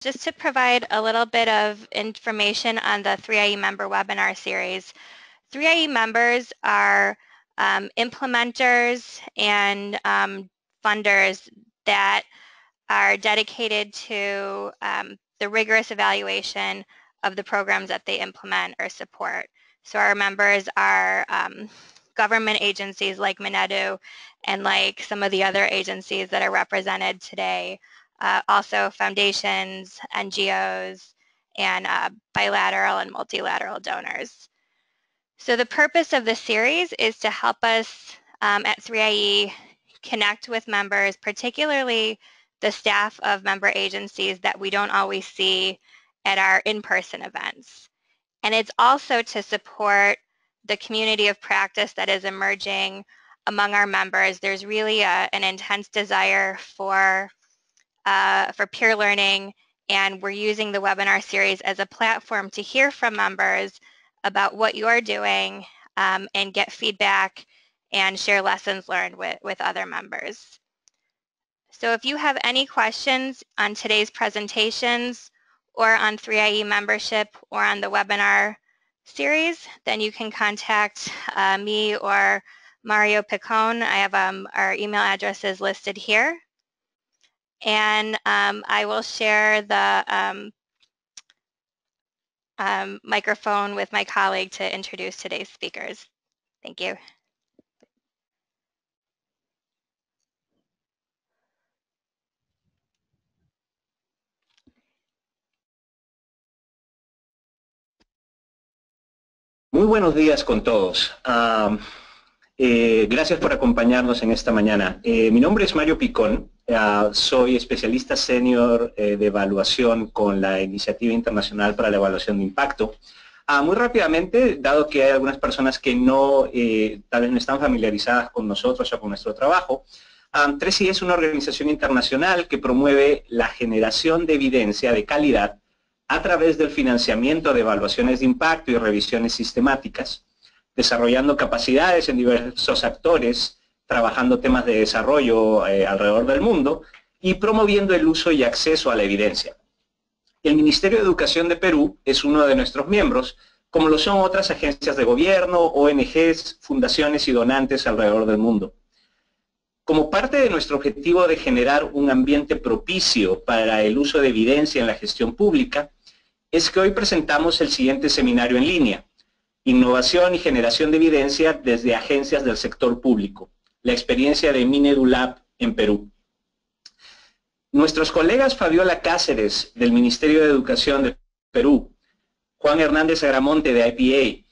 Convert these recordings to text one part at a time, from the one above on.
Just to provide a little bit of information on the 3IE member webinar series. 3IE members are implementers and funders that are dedicated to the rigorous evaluation of the programs that they implement or support. So our members are government agencies like Minedu and like some of the other agencies that are represented today. Also foundations, NGOs, and bilateral and multilateral donors. So the purpose of the series is to help us at 3IE connect with members, particularly the staff of member agencies that we don't always see at our in-person events. And it's also to support the community of practice that is emerging among our members. There's really an intense desire for peer learning, and we're using the webinar series as a platform to hear from members about what you're doing and get feedback and share lessons learned with other members. So if you have any questions on today's presentations or on 3IE membership or on the webinar series, then you can contact me or Mario Picone. I have our email addresses listed here. And I will share the microphone with my colleague to introduce today's speakers. Thank you. Muy buenos días con todos. Gracias por acompañarnos en esta mañana. Mi nombre es Mario Picón, soy especialista senior de evaluación con la Iniciativa Internacional para la Evaluación de Impacto. Muy rápidamente, dado que hay algunas personas que tal vez no están familiarizadas con nosotros o con nuestro trabajo, 3IE es una organización internacional que promueve la generación de evidencia de calidad a través del financiamiento de evaluaciones de impacto y revisiones sistemáticas, desarrollando capacidades en diversos actores, trabajando temas de desarrollo alrededor del mundo y promoviendo el uso y acceso a la evidencia. El Ministerio de Educación de Perú es uno de nuestros miembros, como lo son otras agencias de gobierno, ONGs, fundaciones y donantes alrededor del mundo. Como parte de nuestro objetivo de generar un ambiente propicio para el uso de evidencia en la gestión pública, es que hoy presentamos el siguiente seminario en línea: Innovación y generación de evidencia desde agencias del sector público, la experiencia de Minedu Lab en Perú. Nuestros colegas Fabiola Cáceres del Ministerio de Educación de Perú, Juan Hernández Agramonte de IPA,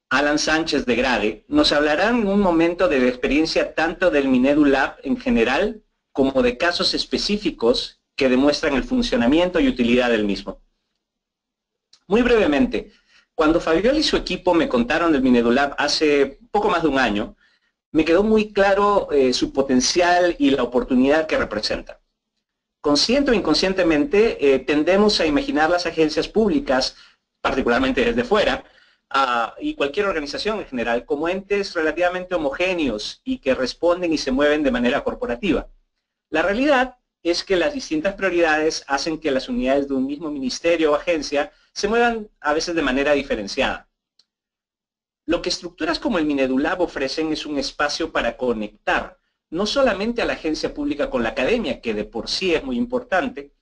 Alan Sánchez de GRADE, nos hablarán en un momento de la experiencia tanto del Minedu Lab en general como de casos específicos que demuestran el funcionamiento y utilidad del mismo. Muy brevemente, cuando Fabiola y su equipo me contaron del Minedu Lab hace poco más de un año, me quedó muy claro su potencial y la oportunidad que representa. Consciente o inconscientemente, tendemos a imaginar las agencias públicas, particularmente desde fuera, y cualquier organización en general, como entes relativamente homogéneos y que responden y se mueven de manera corporativa. La realidad es que las distintas prioridades hacen que las unidades de un mismo ministerio o agencia se muevan a veces de manera diferenciada. Lo que estructuras como el Minedu Lab ofrecen es un espacio para conectar no solamente a la agencia pública con la academia, que de por sí es muy importante,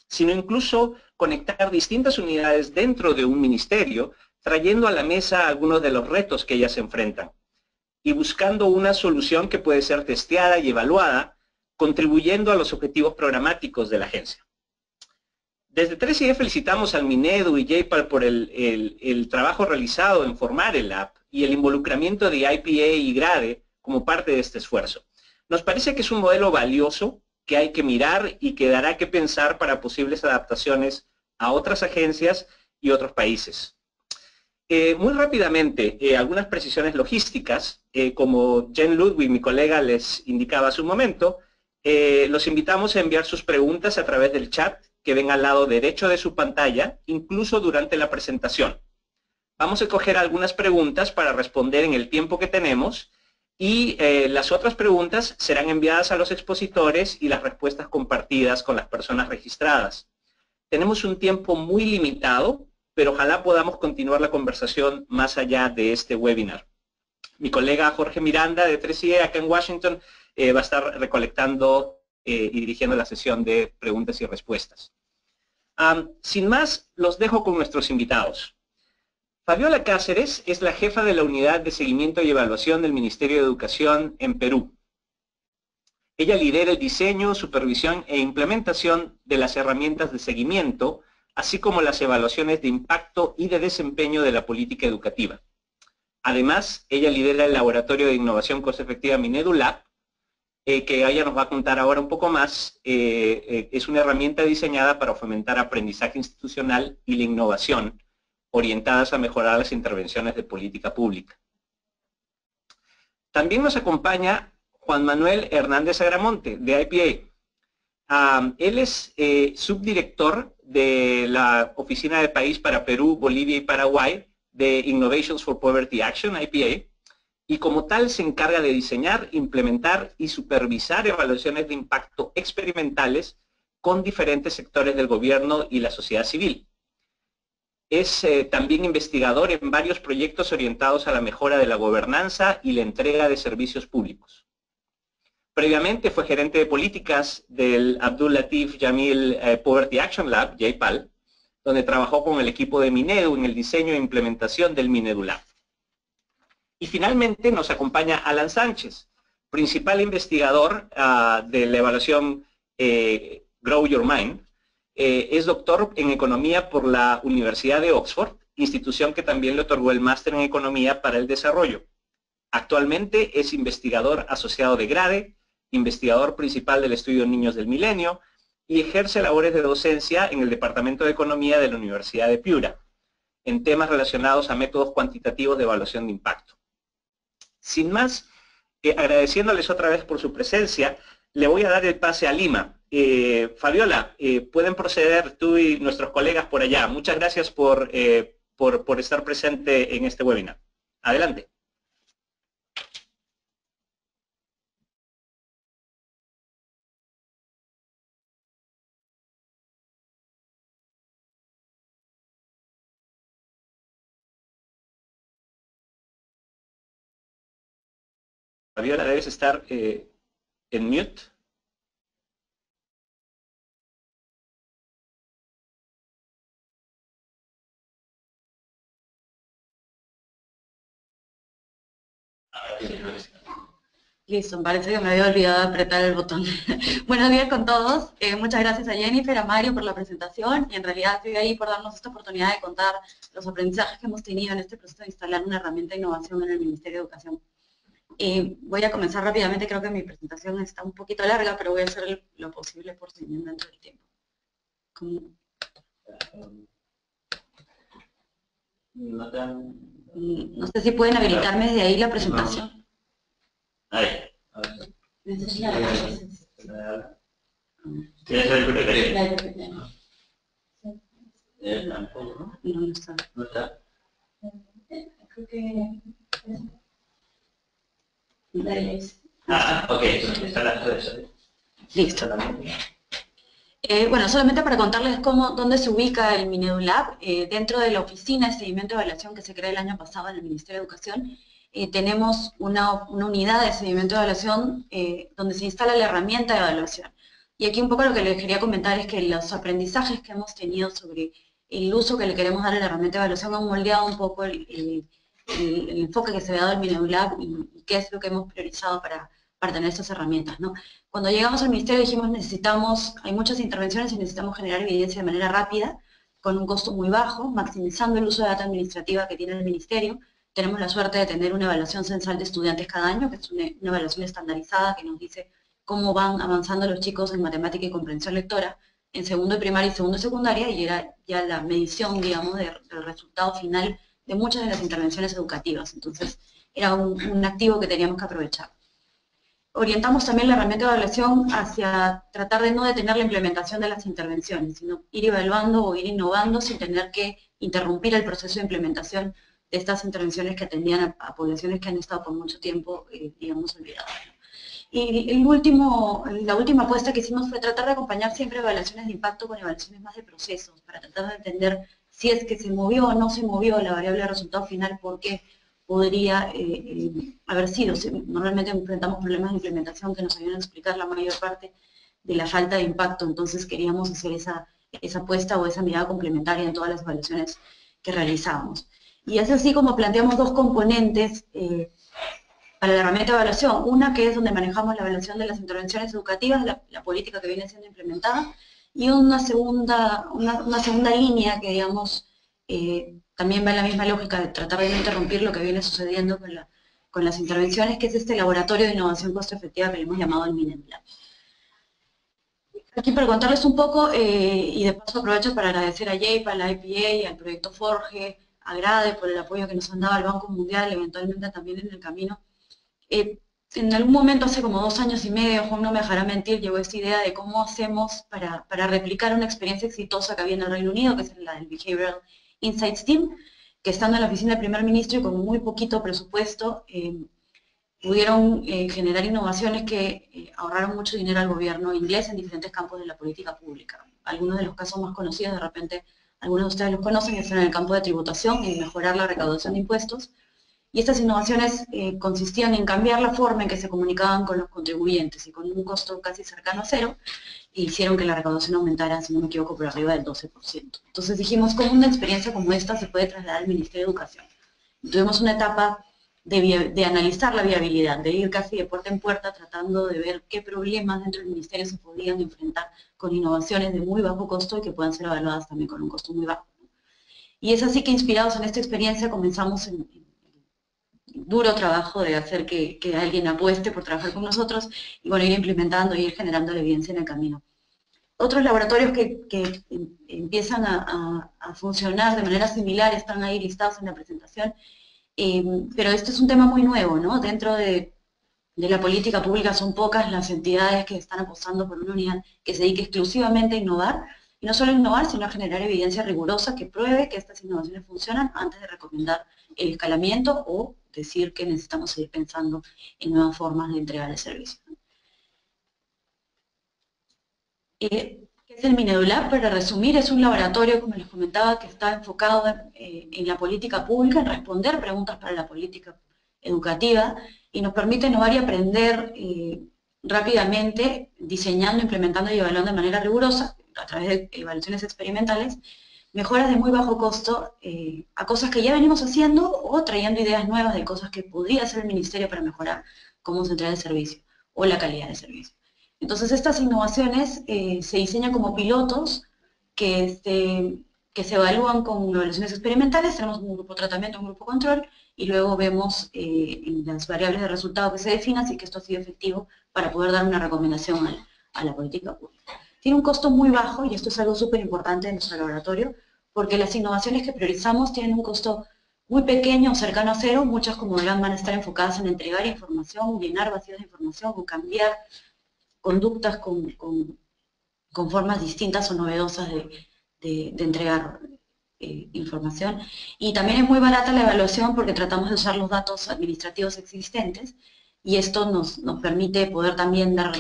sino incluso conectar distintas unidades dentro de un ministerio, trayendo a la mesa algunos de los retos que ellas enfrentan y buscando una solución que puede ser testeada y evaluada, contribuyendo a los objetivos programáticos de la agencia. Desde 3IE felicitamos al Minedu y JPAL por el trabajo realizado en formar el lab y el involucramiento de IPA y GRADE como parte de este esfuerzo. Nos parece que es un modelo valioso que hay que mirar y que dará que pensar para posibles adaptaciones a otras agencias y otros países. Muy rápidamente, algunas precisiones logísticas, como Jen Ludwig, mi colega, les indicaba hace un momento, los invitamos a enviar sus preguntas a través del chat que ven al lado derecho de su pantalla, incluso durante la presentación. Vamos a coger algunas preguntas para responder en el tiempo que tenemos y las otras preguntas serán enviadas a los expositores y las respuestas compartidas con las personas registradas. tenemos un tiempo muy limitado, pero ojalá podamos continuar la conversación más allá de este webinar. Mi colega Jorge Miranda de 3IE acá en Washington va a estar recolectando y dirigiendo la sesión de preguntas y respuestas. Sin más, los dejo con nuestros invitados. Fabiola Cáceres es la jefa de la Unidad de Seguimiento y Evaluación del Ministerio de Educación en Perú. Ella lidera el diseño, supervisión e implementación de las herramientas de seguimiento, así como las evaluaciones de impacto y de desempeño de la política educativa. Además, ella lidera el Laboratorio de Innovación Costo Efectiva Minedulab, que ella nos va a contar ahora un poco más. Es una herramienta diseñada para fomentar aprendizaje institucional y la innovación, orientadas a mejorar las intervenciones de política pública. También nos acompaña Juan Manuel Hernández Agramonte, de IPA. Él es subdirector de la Oficina de País para Perú, Bolivia y Paraguay de Innovations for Poverty Action, IPA, y como tal se encarga de diseñar, implementar y supervisar evaluaciones de impacto experimentales con diferentes sectores del gobierno y la sociedad civil. Es también investigador en varios proyectos orientados a la mejora de la gobernanza y la entrega de servicios públicos. Previamente fue gerente de políticas del Abdul Latif Jamil Poverty Action Lab, JPAL, donde trabajó con el equipo de Minedu en el diseño e implementación del Minedulab. Y finalmente nos acompaña Alan Sánchez, principal investigador de la evaluación Grow Your Mind. Es doctor en Economía por la Universidad de Oxford, institución que también le otorgó el máster en Economía para el Desarrollo. Actualmente es investigador asociado de GRADE, investigador principal del estudio Niños del Milenio y ejerce labores de docencia en el Departamento de Economía de la Universidad de Piura, en temas relacionados a métodos cuantitativos de evaluación de impacto. Sin más, agradeciéndoles otra vez por su presencia, le voy a dar el pase a Lima. Fabiola, pueden proceder tú y nuestros colegas por allá. Muchas gracias por estar presente en este webinar. Adelante. Fabiola, debes estar en mute. Listo, parece que me había olvidado de apretar el botón. Buenos días con todos. Muchas gracias a Jennifer, a Mario por la presentación y en realidad estoy ahí por darnos esta oportunidad de contar los aprendizajes que hemos tenido en este proceso de instalar una herramienta de innovación en el Ministerio de Educación. Voy a comenzar rápidamente, creo que mi presentación está un poquito larga, pero voy a hacer lo posible por seguir dentro del tiempo. No sé si pueden habilitarme desde ahí la presentación. Ahí. ¿Tienes el PPT? Tampoco, ¿no? No está. ¿No está? Creo que... Ok, está la redes. Listo. Bueno, solamente para contarles dónde se ubica el Minedulab, dentro de la Oficina de Seguimiento y Evaluación que se creó el año pasado en el Ministerio de Educación, tenemos una unidad de seguimiento de evaluación donde se instala la herramienta de evaluación. Y aquí un poco lo que les quería comentar es que los aprendizajes que hemos tenido sobre el uso que le queremos dar a la herramienta de evaluación han moldeado un poco el enfoque que se le ha dado al Minedulab y qué es lo que hemos priorizado para tener estas herramientas, ¿no? Cuando llegamos al Ministerio dijimos hay muchas intervenciones y necesitamos generar evidencia de manera rápida, con un costo muy bajo, maximizando el uso de data administrativa que tiene el Ministerio. Tenemos la suerte de tener una evaluación censal de estudiantes cada año, que es una evaluación estandarizada que nos dice cómo van avanzando los chicos en matemática y comprensión lectora en segundo de primaria y segundo de secundaria, y era ya la medición, digamos, del resultado final de muchas de las intervenciones educativas. Entonces, era un activo que teníamos que aprovechar. Orientamos también la herramienta de evaluación hacia tratar de no detener la implementación de las intervenciones, sino ir evaluando o ir innovando sin tener que interrumpir el proceso de implementación de estas intervenciones que atendían a poblaciones que han estado por mucho tiempo, digamos, olvidadas. Y la última apuesta que hicimos fue tratar de acompañar siempre evaluaciones de impacto con evaluaciones más de procesos, para tratar de entender si es que se movió o no se movió la variable de resultado final, porque podría haber sido. Normalmente enfrentamos problemas de implementación que nos ayudan a explicar la mayor parte de la falta de impacto, entonces queríamos hacer esa apuesta o esa mirada complementaria en todas las evaluaciones que realizábamos. Y es así como planteamos dos componentes para la herramienta de evaluación. Una que es donde manejamos la evaluación de las intervenciones educativas, la política que viene siendo implementada, y una segunda línea que, digamos, también va en la misma lógica de tratar de no interrumpir lo que viene sucediendo con las intervenciones, que es este laboratorio de innovación costo efectiva que le hemos llamado el MINEDULAB. Aquí para contarles un poco, y de paso aprovecho para agradecer a JPA, a la IPA, al proyecto Forge, a GRADE por el apoyo que nos han dado al Banco Mundial, eventualmente también en el camino. En algún momento, hace como 2 años y medio, Juan no me dejará mentir, llegó esta idea de cómo hacemos para replicar una experiencia exitosa que había en el Reino Unido, que es la del Behavioral Insights Team, que estando en la oficina del primer ministro y con muy poquito presupuesto, pudieron generar innovaciones que ahorraron mucho dinero al gobierno inglés en diferentes campos de la política pública. Algunos de los casos más conocidos, de repente algunos de ustedes los conocen, están en el campo de tributación, en mejorar la recaudación de impuestos. Y estas innovaciones consistían en cambiar la forma en que se comunicaban con los contribuyentes, y con un costo casi cercano a cero, hicieron que la recaudación aumentara, si no me equivoco, por arriba del 12%. Entonces dijimos, ¿cómo una experiencia como esta se puede trasladar al Ministerio de Educación? Y tuvimos una etapa de analizar la viabilidad, de ir casi de puerta en puerta tratando de ver qué problemas dentro del ministerio se podían enfrentar con innovaciones de muy bajo costo y que puedan ser evaluadas también con un costo muy bajo. Y es así que, inspirados en esta experiencia, comenzamos en duro trabajo de hacer que alguien apueste por trabajar con nosotros y, bueno, ir implementando y ir generando la evidencia en el camino. Otros laboratorios que empiezan a funcionar de manera similar están ahí listados en la presentación, pero este es un tema muy nuevo, ¿no? Dentro de la política pública son pocas las entidades que están apostando por una unidad que se dedique exclusivamente a innovar, y no solo a innovar, sino a generar evidencia rigurosa que pruebe que estas innovaciones funcionan antes de recomendar el escalamiento o decir que necesitamos seguir pensando en nuevas formas de entregar el servicio. ¿Qué es el MINEDULAB? Para resumir, es un laboratorio, como les comentaba, que está enfocado en la política pública, en responder preguntas para la política educativa, y nos permite innovar y aprender rápidamente, diseñando, implementando y evaluando de manera rigurosa, a través de evaluaciones experimentales, mejoras de muy bajo costo a cosas que ya venimos haciendo, o trayendo ideas nuevas de cosas que podría hacer el ministerio para mejorar cómo se entrega el servicio o la calidad del servicio. Entonces, estas innovaciones se diseñan como pilotos que se evalúan con evaluaciones experimentales. Tenemos un grupo de tratamiento, un grupo control, y luego vemos en las variables de resultado que se definan si que esto ha sido efectivo para poder dar una recomendación a la política pública. Tiene un costo muy bajo, y esto es algo súper importante en nuestro laboratorio, porque las innovaciones que priorizamos tienen un costo muy pequeño o cercano a cero. Muchas, como verán, van a estar enfocadas en entregar información, llenar vacíos de información o cambiar conductas con formas distintas o novedosas de entregar información. Y también es muy barata la evaluación porque tratamos de usar los datos administrativos existentes, y esto nos permite poder también dar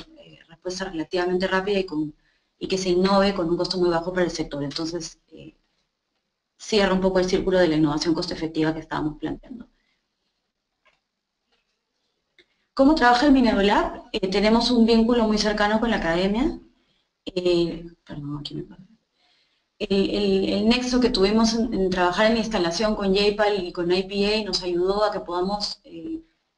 respuesta relativamente rápida y que se innove con un costo muy bajo para el sector. Entonces, cierra un poco el círculo de la innovación costo efectiva que estábamos planteando. ¿Cómo trabaja el MINEDULAB? Tenemos un vínculo muy cercano con la academia. Perdón, aquí me pasa. El nexo que tuvimos en trabajar en la instalación con JPAL y con IPA nos ayudó a que podamos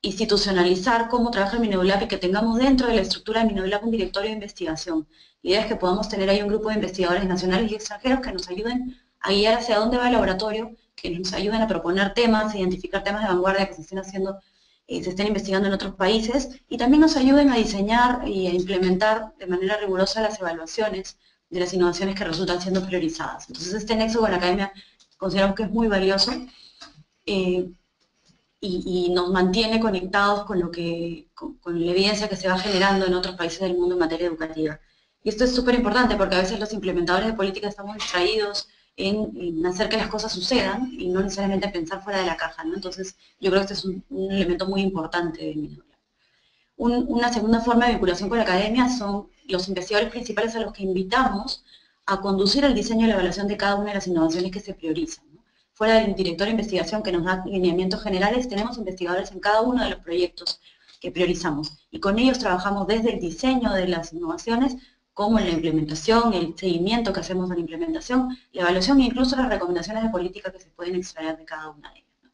institucionalizar cómo trabaja el MINEDULAB y que tengamos dentro de la estructura del MINEDULAB un directorio de investigación. La idea es que podamos tener ahí un grupo de investigadores nacionales y extranjeros que nos ayuden a guiar hacia dónde va el laboratorio, que nos ayuden a proponer temas, a identificar temas de vanguardia que se estén investigando en otros países, y también nos ayuden a diseñar y a implementar de manera rigurosa las evaluaciones de las innovaciones que resultan siendo priorizadas. Entonces, este nexo con la academia consideramos que es muy valioso y nos mantiene conectados con la evidencia que se va generando en otros países del mundo en materia educativa. Y esto es súper importante porque a veces los implementadores de política estamos distraídos en hacer que las cosas sucedan y no necesariamente pensar fuera de la caja, ¿no? Entonces, yo creo que este es un elemento muy importante de MINEDULAB. Una segunda forma de vinculación con la academia son los investigadores principales a los que invitamos a conducir el diseño y la evaluación de cada una de las innovaciones que se priorizan, ¿no? Fuera del director de investigación que nos da lineamientos generales, tenemos investigadores en cada uno de los proyectos que priorizamos. Y con ellos trabajamos desde el diseño de las innovaciones, como en la implementación, el seguimiento que hacemos de la implementación, la evaluación e incluso las recomendaciones de política que se pueden extraer de cada una de ellas, ¿no?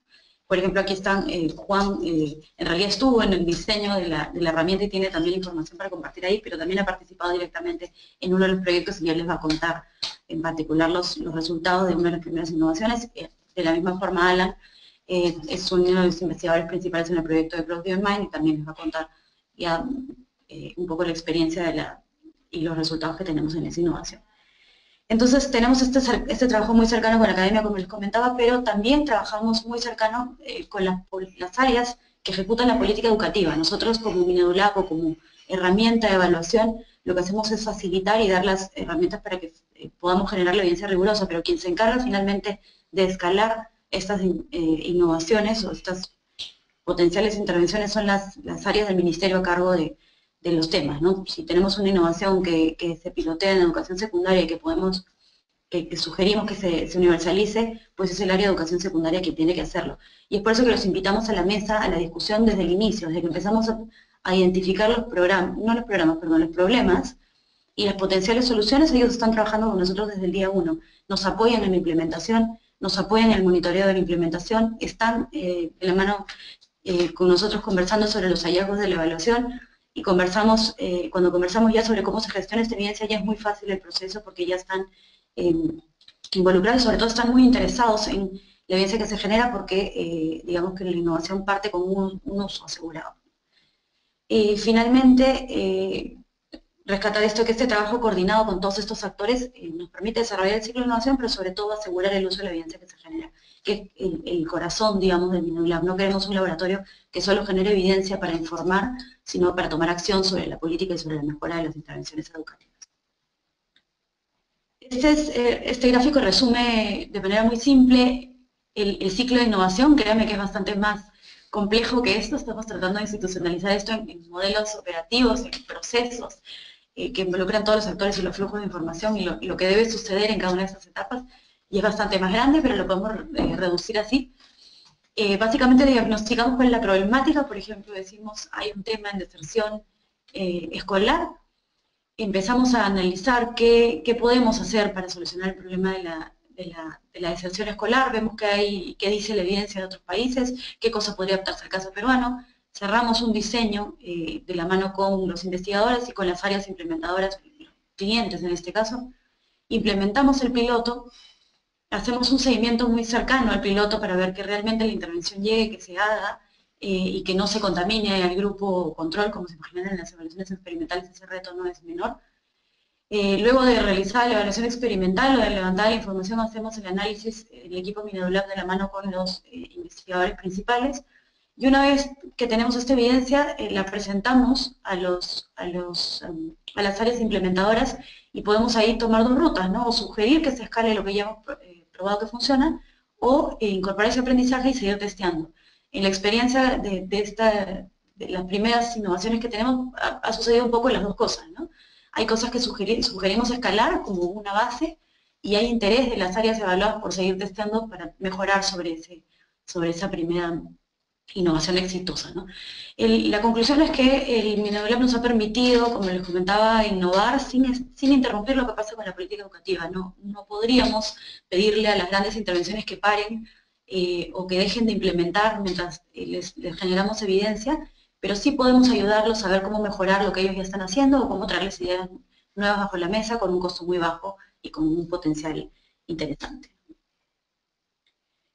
Por ejemplo, aquí están, Juan en realidad estuvo en el diseño de la herramienta y tiene también información para compartir ahí, pero también ha participado directamente en uno de los proyectos y ya les va a contar en particular los resultados de una de las primeras innovaciones. De la misma forma, Alan es uno de los investigadores principales en el proyecto de Cloud Mind y también les va a contar ya un poco la experiencia y los resultados que tenemos en esa innovación. Entonces tenemos este trabajo muy cercano con la academia, como les comentaba, pero también trabajamos muy cercano con las áreas que ejecutan la política educativa. Nosotros como Minedulab o como herramienta de evaluación, lo que hacemos es facilitar y dar las herramientas para que podamos generar la evidencia rigurosa, pero quien se encarga finalmente de escalar estas innovaciones o estas potenciales intervenciones son las áreas del ministerio a cargo de los temas, ¿no? Si tenemos una innovación que se pilotea en la educación secundaria y que sugerimos que se universalice, pues es el área de educación secundaria quien tiene que hacerlo. Y es por eso que los invitamos a la mesa, a la discusión desde el inicio, desde que empezamos a identificar los problemas y las potenciales soluciones. Ellos están trabajando con nosotros desde el día 1. Nos apoyan en la implementación, nos apoyan en el monitoreo de la implementación, están en la mano con nosotros conversando sobre los hallazgos de la evaluación, y cuando conversamos ya sobre cómo se gestiona esta evidencia, ya es muy fácil el proceso porque ya están involucrados y sobre todo están muy interesados en la evidencia que se genera porque digamos que la innovación parte con un uso asegurado. Y finalmente, rescatar esto, que este trabajo coordinado con todos estos actores nos permite desarrollar el ciclo de innovación, pero sobre todo asegurar el uso de la evidencia que se genera, que es el corazón, digamos, del Minedulab. No queremos un laboratorio que solo genere evidencia para informar, sino para tomar acción sobre la política y sobre la mejora de las intervenciones educativas. Este gráfico resume de manera muy simple el ciclo de innovación. Créanme que es bastante más complejo que esto. Estamos tratando de institucionalizar esto en modelos operativos, en procesos, que involucran todos los actores y los flujos de información y lo que debe suceder en cada una de estas etapas, y es bastante más grande, pero lo podemos reducir así. Básicamente diagnosticamos cuál es la problemática. Por ejemplo, decimos hay un tema en deserción escolar, empezamos a analizar qué podemos hacer para solucionar el problema de la deserción escolar, vemos qué dice la evidencia de otros países, qué cosa podría adaptarse al caso peruano. Cerramos un diseño de la mano con los investigadores y con las áreas implementadoras, clientes en este caso. Implementamos el piloto, hacemos un seguimiento muy cercano al piloto para ver que realmente la intervención llegue, que se haga y que no se contamine al grupo control, como se imagina en las evaluaciones experimentales. Ese reto no es menor. Luego de realizar la evaluación experimental o de levantar la información, hacemos el análisis, el equipo Minedulab de la mano con los investigadores principales. Y una vez que tenemos esta evidencia, la presentamos a las áreas implementadoras y podemos ahí tomar dos rutas, ¿no? O sugerir que se escale lo que ya hemos probado que funciona, o incorporar ese aprendizaje y seguir testeando. En la experiencia de las primeras innovaciones que tenemos, ha sucedido un poco las dos cosas, ¿no? Hay cosas que sugerimos escalar como una base, y hay interés de las áreas evaluadas por seguir testeando para mejorar sobre esa primera innovación exitosa, ¿no? La conclusión es que el Minedulab nos ha permitido, como les comentaba, innovar sin interrumpir lo que pasa con la política educativa. No podríamos pedirle a las grandes intervenciones que paren o que dejen de implementar mientras les generamos evidencia, pero sí podemos ayudarlos a ver cómo mejorar lo que ellos ya están haciendo o cómo traerles ideas nuevas bajo la mesa con un costo muy bajo y con un potencial interesante.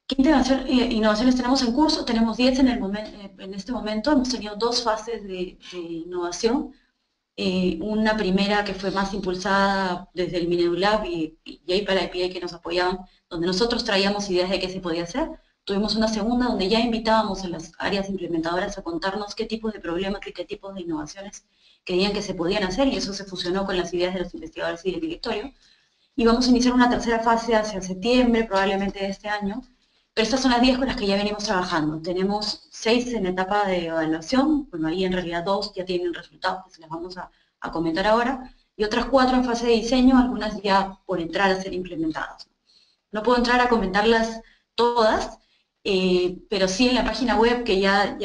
¿Qué innovaciones tenemos en curso? Tenemos 10 en este momento. Hemos tenido 2 fases de innovación. Una primera que fue más impulsada desde el Minedulab y para IPA que nos apoyaban, donde nosotros traíamos ideas de qué se podía hacer. Tuvimos una segunda donde ya invitábamos a las áreas implementadoras a contarnos qué tipos de problemas y qué tipos de innovaciones creían que se podían hacer, y eso se fusionó con las ideas de los investigadores y del directorio. Y vamos a iniciar una tercera fase hacia septiembre, probablemente de este año, Pero estas son las 10 con las que ya venimos trabajando. Tenemos 6 en etapa de evaluación, bueno, ahí en realidad 2 ya tienen resultados que se las vamos a comentar ahora, y otras 4 en fase de diseño, algunas ya por entrar a ser implementadas. No puedo entrar a comentarlas todas, pero sí en la página web que ya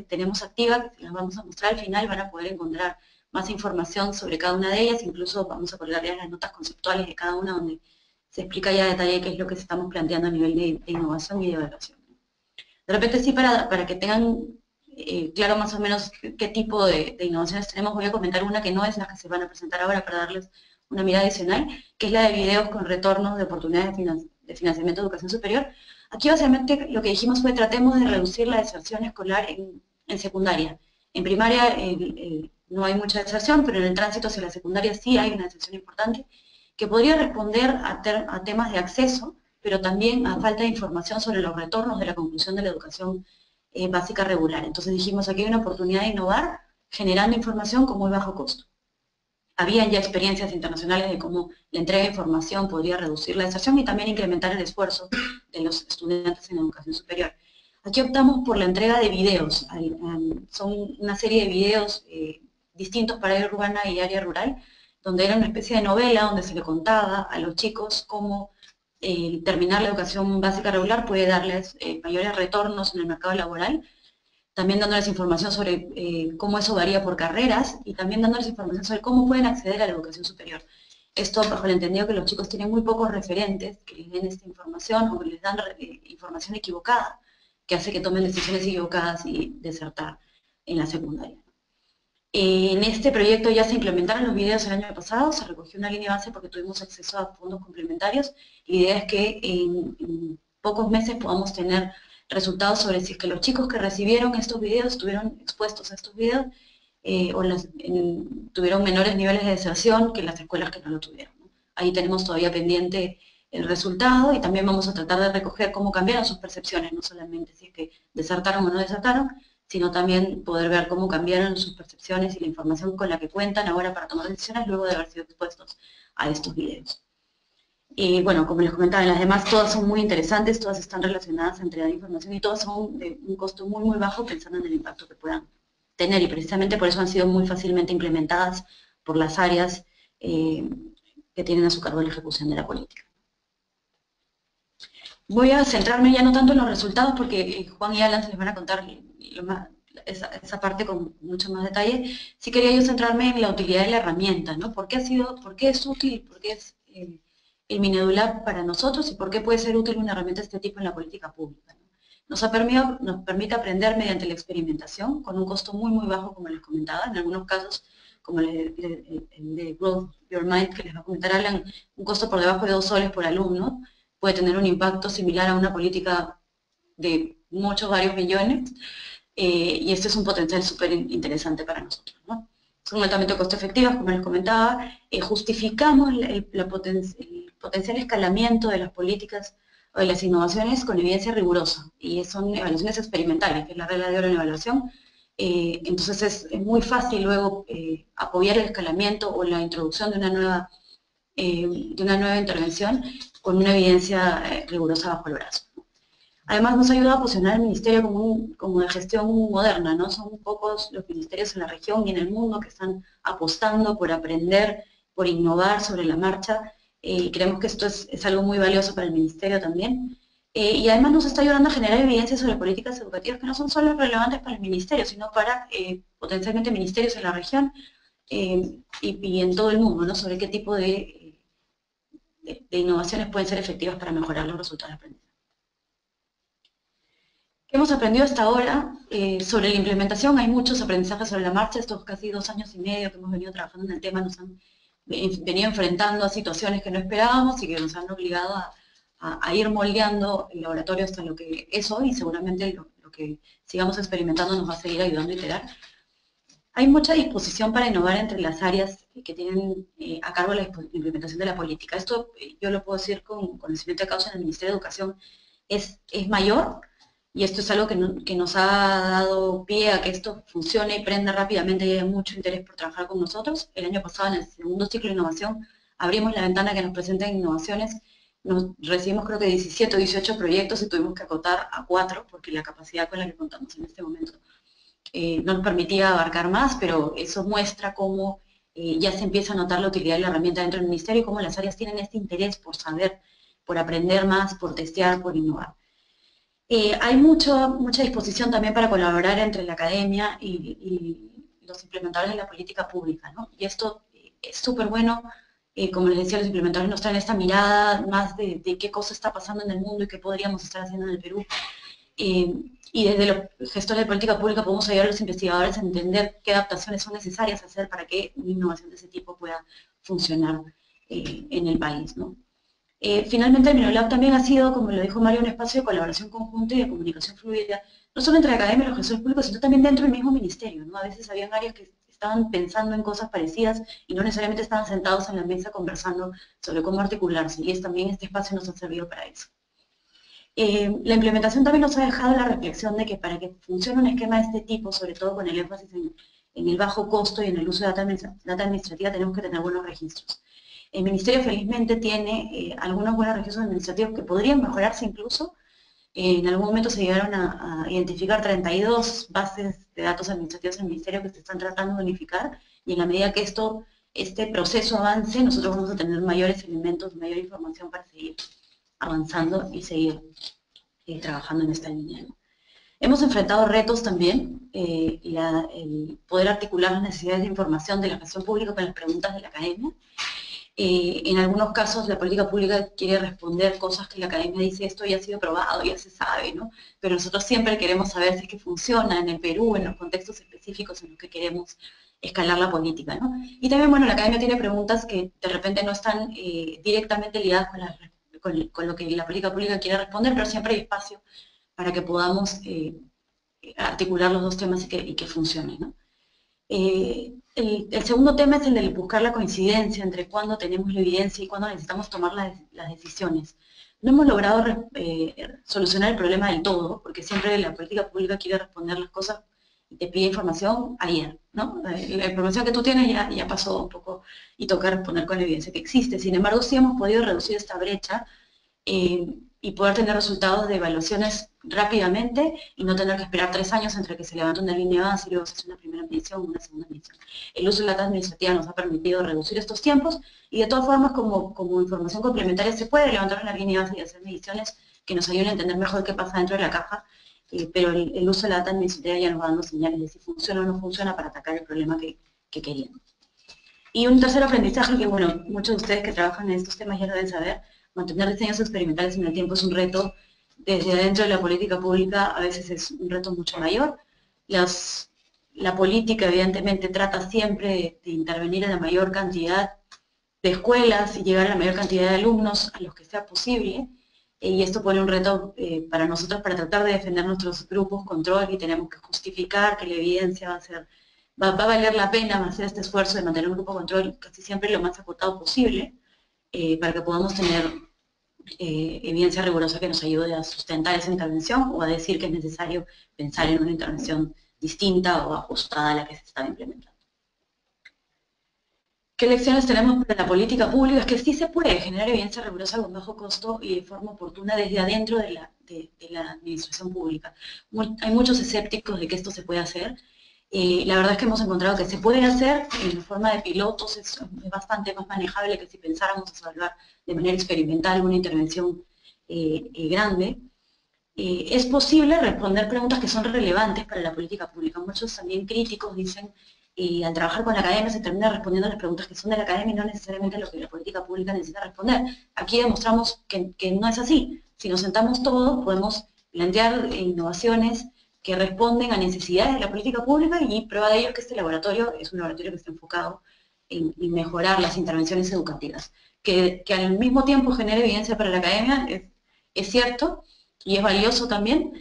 tenemos activa, que se las vamos a mostrar al final, van a poder encontrar más información sobre cada una de ellas, incluso vamos a colgar ya las notas conceptuales de cada una donde se explica ya a detalle qué es lo que estamos planteando a nivel de innovación y de evaluación. De repente sí, para que tengan claro más o menos qué tipo de innovaciones tenemos, voy a comentar una que no es la que se van a presentar ahora para darles una mirada adicional, que es la de videos con retornos de oportunidades de financiamiento de educación superior. Aquí básicamente lo que dijimos fue tratemos de reducir la deserción escolar en secundaria. En primaria no hay mucha deserción, pero en el tránsito hacia la secundaria sí hay una deserción importante, que podría responder a temas de acceso, pero también a falta de información sobre los retornos de la conclusión de la educación básica regular. Entonces dijimos, aquí hay una oportunidad de innovar generando información con muy bajo costo. Habían ya experiencias internacionales de cómo la entrega de información podría reducir la deserción y también incrementar el esfuerzo de los estudiantes en educación superior. Aquí optamos por la entrega de videos. Son una serie de videos distintos para área urbana y área rural, donde era una especie de novela donde se le contaba a los chicos cómo terminar la educación básica regular puede darles mayores retornos en el mercado laboral, también dándoles información sobre cómo eso varía por carreras y también dándoles información sobre cómo pueden acceder a la educación superior. Esto bajo el entendido que los chicos tienen muy pocos referentes que les den esta información o que les dan información equivocada, que hace que tomen decisiones equivocadas y desertar en la secundaria. En este proyecto ya se implementaron los videos el año pasado, se recogió una línea base porque tuvimos acceso a fondos complementarios. La idea es que en pocos meses podamos tener resultados sobre si es que los chicos que recibieron estos videos estuvieron expuestos a estos videos o tuvieron menores niveles de deserción que las escuelas que no lo tuvieron, ¿no? Ahí tenemos todavía pendiente el resultado y también vamos a tratar de recoger cómo cambiaron sus percepciones, no solamente si es que desertaron o no desertaron, sino también poder ver cómo cambiaron sus percepciones y la información con la que cuentan ahora para tomar decisiones luego de haber sido expuestos a estos videos. Y bueno, como les comentaba, las demás todas son muy interesantes, todas están relacionadas a entregar información y todas son de un costo muy, muy bajo pensando en el impacto que puedan tener y precisamente por eso han sido muy fácilmente implementadas por las áreas que tienen a su cargo la ejecución de la política. Voy a centrarme ya no tanto en los resultados porque Juan y Alan se les van a contar esa parte con mucho más detalle. Sí quería yo centrarme en la utilidad de la herramienta, ¿no? ¿Por qué es útil? ¿Por qué es el Minedulab para nosotros y por qué puede ser útil una herramienta de este tipo en la política pública, ¿no? Nos permite aprender mediante la experimentación con un costo muy, muy bajo, como les comentaba. En algunos casos, como el de Growth Your Mind, que les va a comentar Alan, un costo por debajo de 2 soles por alumno, puede tener un impacto similar a una política de varios millones, y este es un potencial súper interesante para nosotros, ¿no? Son altamente costo efectivas, como les comentaba, justificamos el potencial escalamiento de las políticas o de las innovaciones con evidencia rigurosa, y son evaluaciones experimentales, que es la regla de oro en evaluación. Entonces es muy fácil luego apoyar el escalamiento o la introducción de una nueva intervención con una evidencia rigurosa bajo el brazo. Además nos ayuda a posicionar al ministerio como de gestión moderna, ¿no? Son pocos los ministerios en la región y en el mundo que están apostando por aprender, por innovar sobre la marcha, y creemos que esto es algo muy valioso para el ministerio también. Y además nos está ayudando a generar evidencia sobre políticas educativas que no son solo relevantes para el ministerio, sino para potencialmente ministerios en la región y en todo el mundo, ¿no? Sobre qué tipo de innovaciones pueden ser efectivas para mejorar los resultados de aprendizaje. ¿Qué hemos aprendido hasta ahora? Sobre la implementación hay muchos aprendizajes sobre la marcha. Estos casi 2 años y medio que hemos venido trabajando en el tema nos han venido enfrentando a situaciones que no esperábamos y que nos han obligado a ir moldeando el laboratorio hasta lo que es hoy, y seguramente lo que sigamos experimentando nos va a seguir ayudando a iterar. Hay mucha disposición para innovar entre las áreas que tienen a cargo la implementación de la política. Esto yo lo puedo decir con conocimiento de causa en el Ministerio de Educación, es mayor. Y esto es algo que nos ha dado pie a que esto funcione y prenda rápidamente y haya mucho interés por trabajar con nosotros. El año pasado, en el segundo ciclo de innovación, abrimos la ventana que nos presenten innovaciones recibimos creo que 17 o 18 proyectos y tuvimos que acotar a 4 porque la capacidad con la que contamos en este momento no nos permitía abarcar más, pero eso muestra cómo ya se empieza a notar la utilidad de la herramienta dentro del ministerio y cómo las áreas tienen este interés por saber, por aprender más, por testear, por innovar. Hay mucha disposición también para colaborar entre la academia y los implementadores de la política pública, ¿no? Y esto es súper bueno, como les decía, los implementadores nos traen esta mirada más de qué cosa está pasando en el mundo y qué podríamos estar haciendo en el Perú. Y desde los gestores de política pública podemos ayudar a los investigadores a entender qué adaptaciones son necesarias hacer para que una innovación de ese tipo pueda funcionar en el país, ¿no? Finalmente, el MinoLab también ha sido, como lo dijo Mario, un espacio de colaboración conjunta y de comunicación fluida, no solo entre la academia y los gestores públicos, sino también dentro del mismo ministerio, ¿no? A veces habían áreas que estaban pensando en cosas parecidas y no necesariamente estaban sentados en la mesa conversando sobre cómo articularse, y también este espacio nos ha servido para eso. La implementación también nos ha dejado la reflexión de que para que funcione un esquema de este tipo, sobre todo con el énfasis en el bajo costo y en el uso de data administrativa, tenemos que tener buenos registros. El Ministerio felizmente tiene algunos buenos registros administrativos que podrían mejorarse incluso. En algún momento se llegaron a identificar 32 bases de datos administrativos en el Ministerio que se están tratando de unificar, y en la medida que este proceso avance, nosotros vamos a tener mayores elementos, mayor información para seguir avanzando y seguir trabajando en esta línea, ¿no? Hemos enfrentado retos también, el poder articular las necesidades de información de la gestión pública con las preguntas de la academia. En algunos casos la política pública quiere responder cosas que la academia dice, esto ya ha sido probado, ya se sabe, ¿no? Pero nosotros siempre queremos saber si es que funciona en el Perú, en los contextos específicos en los que queremos escalar la política, ¿no? Y también, bueno, la academia tiene preguntas que de repente no están directamente ligadas con lo que la política pública quiere responder, pero siempre hay espacio para que podamos articular los dos temas y que funcione, ¿no? El segundo tema es el de buscar la coincidencia entre cuándo tenemos la evidencia y cuándo necesitamos tomar las decisiones. No hemos logrado solucionar el problema del todo, porque siempre la política pública quiere responder las cosas y te pide información ayer, ¿no? La información que tú tienes ya pasó un poco y toca responder con la evidencia que existe. Sin embargo, sí hemos podido reducir esta brecha y poder tener resultados de evaluaciones rápidamente y no tener que esperar 3 años entre que se levanta una línea base y luego se hace una primera medición o una segunda medición. El uso de la data administrativa nos ha permitido reducir estos tiempos y de todas formas, como información complementaria, se puede levantar una línea base y hacer mediciones que nos ayuden a entender mejor qué pasa dentro de la caja, pero el uso de la data administrativa ya nos va dando señales de si funciona o no funciona para atacar el problema que queríamos. Y un tercer aprendizaje que, bueno, muchos de ustedes que trabajan en estos temas ya lo deben saber: mantener diseños experimentales en el tiempo es un reto. Desde adentro de la política pública a veces es un reto mucho mayor. La política evidentemente trata siempre de intervenir en la mayor cantidad de escuelas y llegar a la mayor cantidad de alumnos a los que sea posible, y esto pone un reto para nosotros para tratar de defender nuestros grupos control, y tenemos que justificar que la evidencia va a valer la pena hacer este esfuerzo de mantener un grupo control casi siempre lo más acotado posible, para que podamos tener evidencia rigurosa que nos ayude a sustentar esa intervención o a decir que es necesario pensar en una intervención distinta o ajustada a la que se estaba implementando. ¿Qué lecciones tenemos para la política pública? Es que sí se puede generar evidencia rigurosa con bajo costo y de forma oportuna desde adentro de la administración pública. Hay muchos escépticos de que esto se puede hacer. La verdad es que hemos encontrado que se puede hacer en forma de pilotos, es bastante más manejable que si pensáramos evaluar de manera experimental una intervención grande. Es posible responder preguntas que son relevantes para la política pública. Muchos también críticos dicen, al trabajar con la academia se termina respondiendo las preguntas que son de la academia y no necesariamente lo que la política pública necesita responder. Aquí demostramos que no es así. Si nos sentamos todos, podemos plantear innovaciones que responden a necesidades de la política pública, y prueba de ello es que este laboratorio es un laboratorio que está enfocado en mejorar las intervenciones educativas. Que al mismo tiempo genere evidencia para la academia es cierto y es valioso también,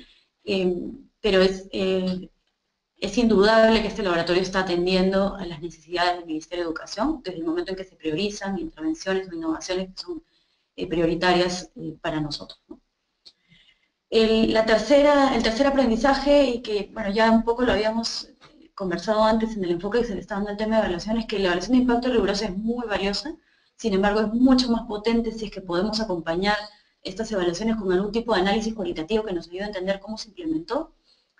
pero es indudable que este laboratorio está atendiendo a las necesidades del Ministerio de Educación desde el momento en que se priorizan intervenciones o innovaciones que son prioritarias para nosotros, ¿no? El tercer aprendizaje, y que bueno, ya un poco lo habíamos conversado antes en el enfoque que se le está dando al tema de evaluación, es que la evaluación de impacto rigurosa es muy valiosa, Sin embargo, es mucho más potente si es que podemos acompañar estas evaluaciones con algún tipo de análisis cualitativo que nos ayude a entender cómo se implementó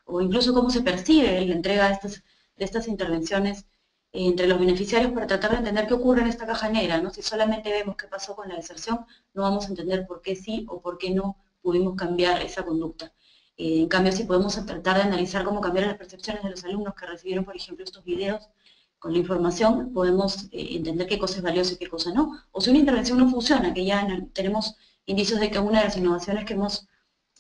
o incluso cómo se percibe la entrega de estas intervenciones entre los beneficiarios para tratar de entender qué ocurre en esta caja negra, ¿no? Si solamente vemos qué pasó con la deserción, no vamos a entender por qué sí o por qué no pudimos cambiar esa conducta. En cambio, si podemos tratar de analizar cómo cambiaron las percepciones de los alumnos que recibieron, por ejemplo, estos videos con la información, podemos entender qué cosa es valiosa y qué cosa no. O si una intervención no funciona, que ya tenemos indicios de que una de las innovaciones que hemos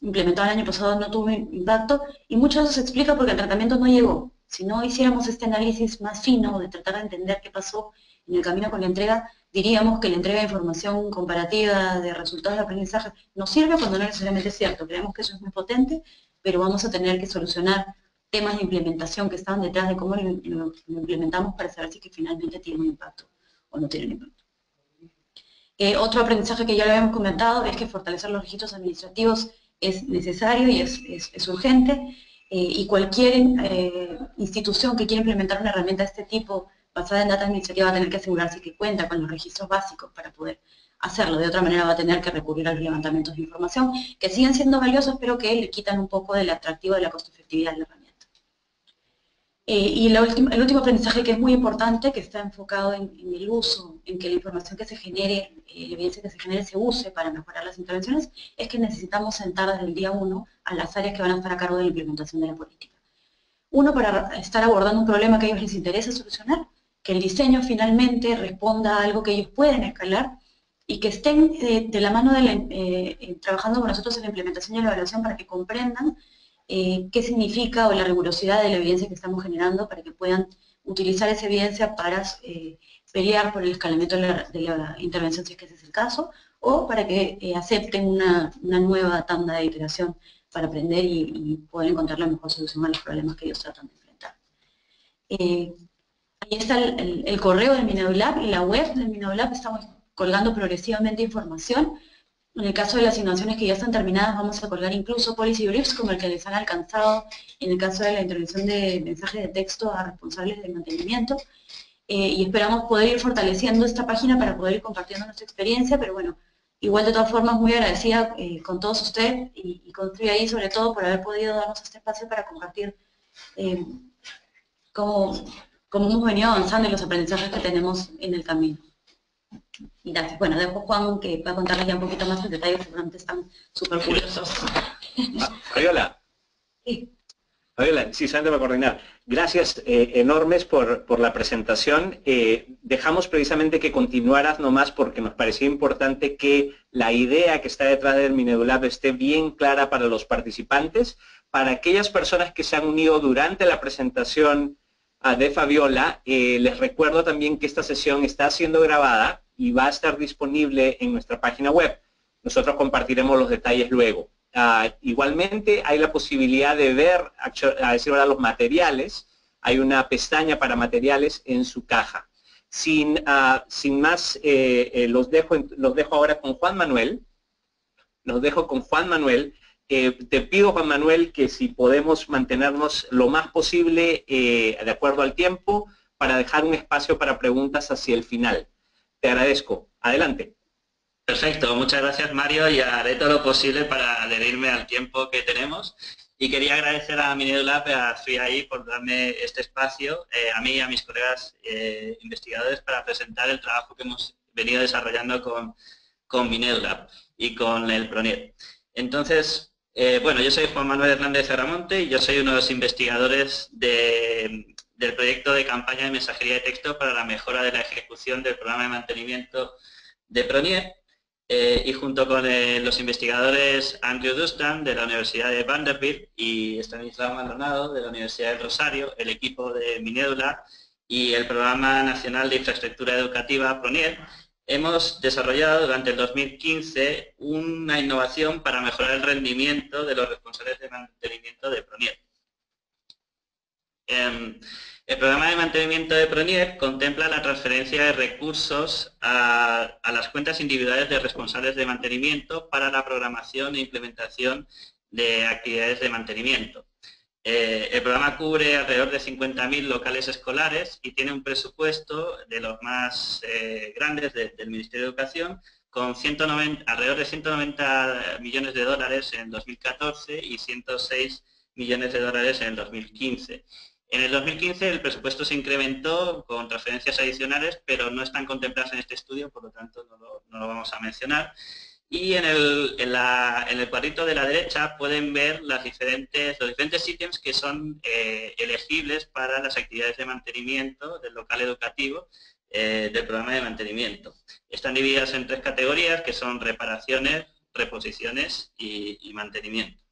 implementado el año pasado no tuvo impacto, y mucho de eso se explica porque el tratamiento no llegó. Si no hiciéramos este análisis más fino de tratar de entender qué pasó en el camino con la entrega, diríamos que la entrega de información comparativa de resultados de aprendizaje nos sirve cuando no necesariamente es cierto. Creemos que eso es muy potente, pero vamos a tener que solucionar temas de implementación que estaban detrás de cómo lo implementamos para saber si que finalmente tiene un impacto o no tiene un impacto. Otro aprendizaje que ya lo habíamos comentado es que fortalecer los registros administrativos es necesario y es urgente, y cualquier institución que quiera implementar una herramienta de este tipo basada en data administrativa va a tener que asegurarse que cuenta con los registros básicos para poder hacerlo. De otra manera va a tener que recurrir a los levantamientos de información, que siguen siendo valiosos, pero que le quitan un poco del atractivo de la costo-efectividad de la herramienta. Y el último aprendizaje que es muy importante, que está enfocado en el uso, en que la información que se genere, la evidencia que se genere se use para mejorar las intervenciones, es que necesitamos sentar desde el día 1 a las áreas que van a estar a cargo de la implementación de la política. Uno, para estar abordando un problema que a ellos les interesa solucionar, que el diseño finalmente responda a algo que ellos pueden escalar, y que estén de la mano trabajando con nosotros en la implementación y la evaluación para que comprendan qué significa o la rigurosidad de la evidencia que estamos generando para que puedan utilizar esa evidencia para pelear por el escalamiento de la intervención, si es que ese es el caso, o para que acepten una nueva tanda de iteración para aprender y poder encontrar la mejor solución a los problemas que ellos tratan de enfrentar. Ahí está el correo del MineduLab y la web del MineduLab. Estamos colgando progresivamente información. En el caso de las innovaciones que ya están terminadas, vamos a colgar incluso policy briefs como el que les han alcanzado en el caso de la intervención de mensajes de texto a responsables del mantenimiento. Y esperamos poder ir fortaleciendo esta página para poder ir compartiendo nuestra experiencia, pero bueno, igual de todas formas muy agradecida con todos ustedes y con ahí sobre todo por haber podido darnos este espacio para compartir cómo hemos venido avanzando en los aprendizajes que tenemos en el camino. Y gracias. Bueno, dejo a Juan que va a contarles ya un poquito más los detalles, seguramente están súper curiosos. Fabiola. Sí. Fabiola, sí, solamente para coordinar. Gracias enormes por la presentación. Dejamos precisamente que continuaras nomás porque nos parecía importante que la idea que está detrás del MineduLab esté bien clara para los participantes. Para aquellas personas que se han unido durante la presentación de Fabiola, les recuerdo también que esta sesión está siendo grabada y va a estar disponible en nuestra página web. Nosotros compartiremos los detalles luego. Igualmente hay la posibilidad de ver, a decir verdad, los materiales. Hay una pestaña para materiales en su caja. Sin más, los dejo ahora con Juan Manuel. Los dejo con Juan Manuel. Te pido, Juan Manuel, que si podemos mantenernos lo más posible de acuerdo al tiempo para dejar un espacio para preguntas hacia el final. Te agradezco. Adelante. Perfecto, muchas gracias Mario, y haré todo lo posible para adherirme al tiempo que tenemos. Y quería agradecer a MineduLab, a 3i por darme este espacio, a mí y a mis colegas investigadores para presentar el trabajo que hemos venido desarrollando con MineduLab y con el PRONIER. Entonces, bueno, yo soy Juan Manuel Hernández Aramonte y yo soy uno de los investigadores del proyecto de campaña de mensajería de texto para la mejora de la ejecución del programa de mantenimiento de PRONIER. Y junto con los investigadores Andrew Dustan de la Universidad de Vanderbilt y Estanislao Maldonado de la Universidad del Rosario, el equipo de MineduLab y el Programa Nacional de Infraestructura Educativa PRONIER, hemos desarrollado durante el 2015 una innovación para mejorar el rendimiento de los responsables de mantenimiento de PRONIER. El programa de mantenimiento de PRONIER contempla la transferencia de recursos a las cuentas individuales de responsables de mantenimiento para la programación e implementación de actividades de mantenimiento. El programa cubre alrededor de 50.000 locales escolares y tiene un presupuesto de los más grandes del Ministerio de Educación, con alrededor de 190 millones de dólares en 2014 y 106 millones de dólares en el 2015. En el 2015 el presupuesto se incrementó con transferencias adicionales, pero no están contempladas en este estudio, por lo tanto no lo vamos a mencionar. Y en el cuadrito de la derecha pueden ver los diferentes ítems que son elegibles para las actividades de mantenimiento del local educativo del programa de mantenimiento. Están divididas en 3 categorías, que son reparaciones, reposiciones y mantenimiento.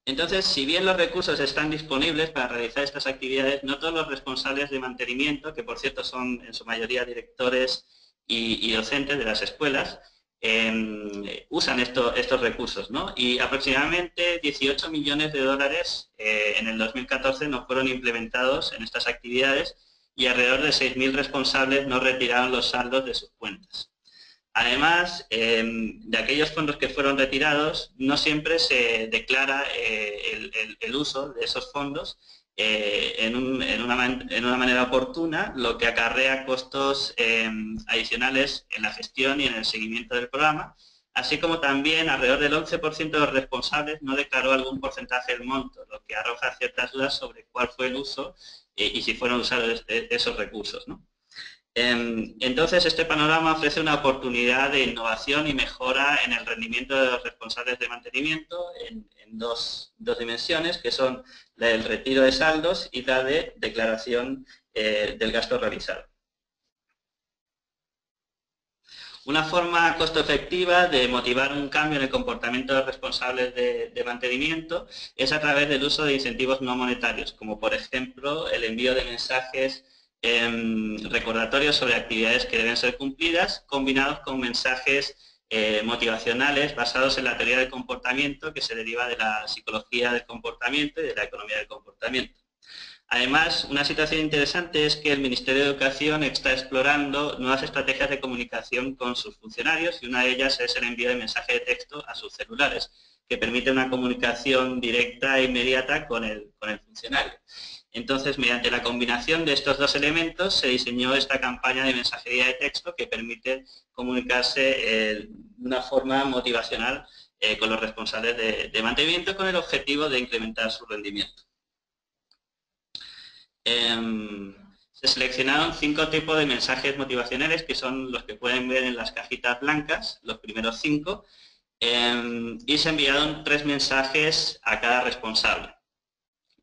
Entonces, si bien los recursos están disponibles para realizar estas actividades, no todos los responsables de mantenimiento, que por cierto son en su mayoría directores y docentes de las escuelas, usan estos recursos, ¿no? Y aproximadamente 18 millones de dólares en el 2014 no fueron implementados en estas actividades y alrededor de 6.000 responsables no retiraron los saldos de sus cuentas. Además, de aquellos fondos que fueron retirados, no siempre se declara el uso de esos fondos en una manera oportuna, lo que acarrea costos adicionales en la gestión y en el seguimiento del programa, así como también alrededor del 11% de los responsables no declaró algún porcentaje del monto, lo que arroja ciertas dudas sobre cuál fue el uso y si fueron usados esos recursos, ¿no? Entonces, este panorama ofrece una oportunidad de innovación y mejora en el rendimiento de los responsables de mantenimiento en dos dimensiones, que son la del retiro de saldos y la de declaración del gasto realizado. Una forma costo efectiva de motivar un cambio en el comportamiento de los responsables de mantenimiento es a través del uso de incentivos no monetarios, como por ejemplo el envío de mensajes recordatorios sobre actividades que deben ser cumplidas, combinados con mensajes motivacionales basados en la teoría del comportamiento que se deriva de la psicología del comportamiento y de la economía del comportamiento. Además, una situación interesante es que el Ministerio de Educación está explorando nuevas estrategias de comunicación con sus funcionarios y una de ellas es el envío de mensaje de texto a sus celulares, que permite una comunicación directa e inmediata con el funcionario. Entonces, mediante la combinación de estos dos elementos, se diseñó esta campaña de mensajería de texto que permite comunicarse de una forma motivacional con los responsables de mantenimiento con el objetivo de incrementar su rendimiento. Se seleccionaron 5 tipos de mensajes motivacionales, que son los que pueden ver en las cajitas blancas, los primeros 5, y se enviaron 3 mensajes a cada responsable.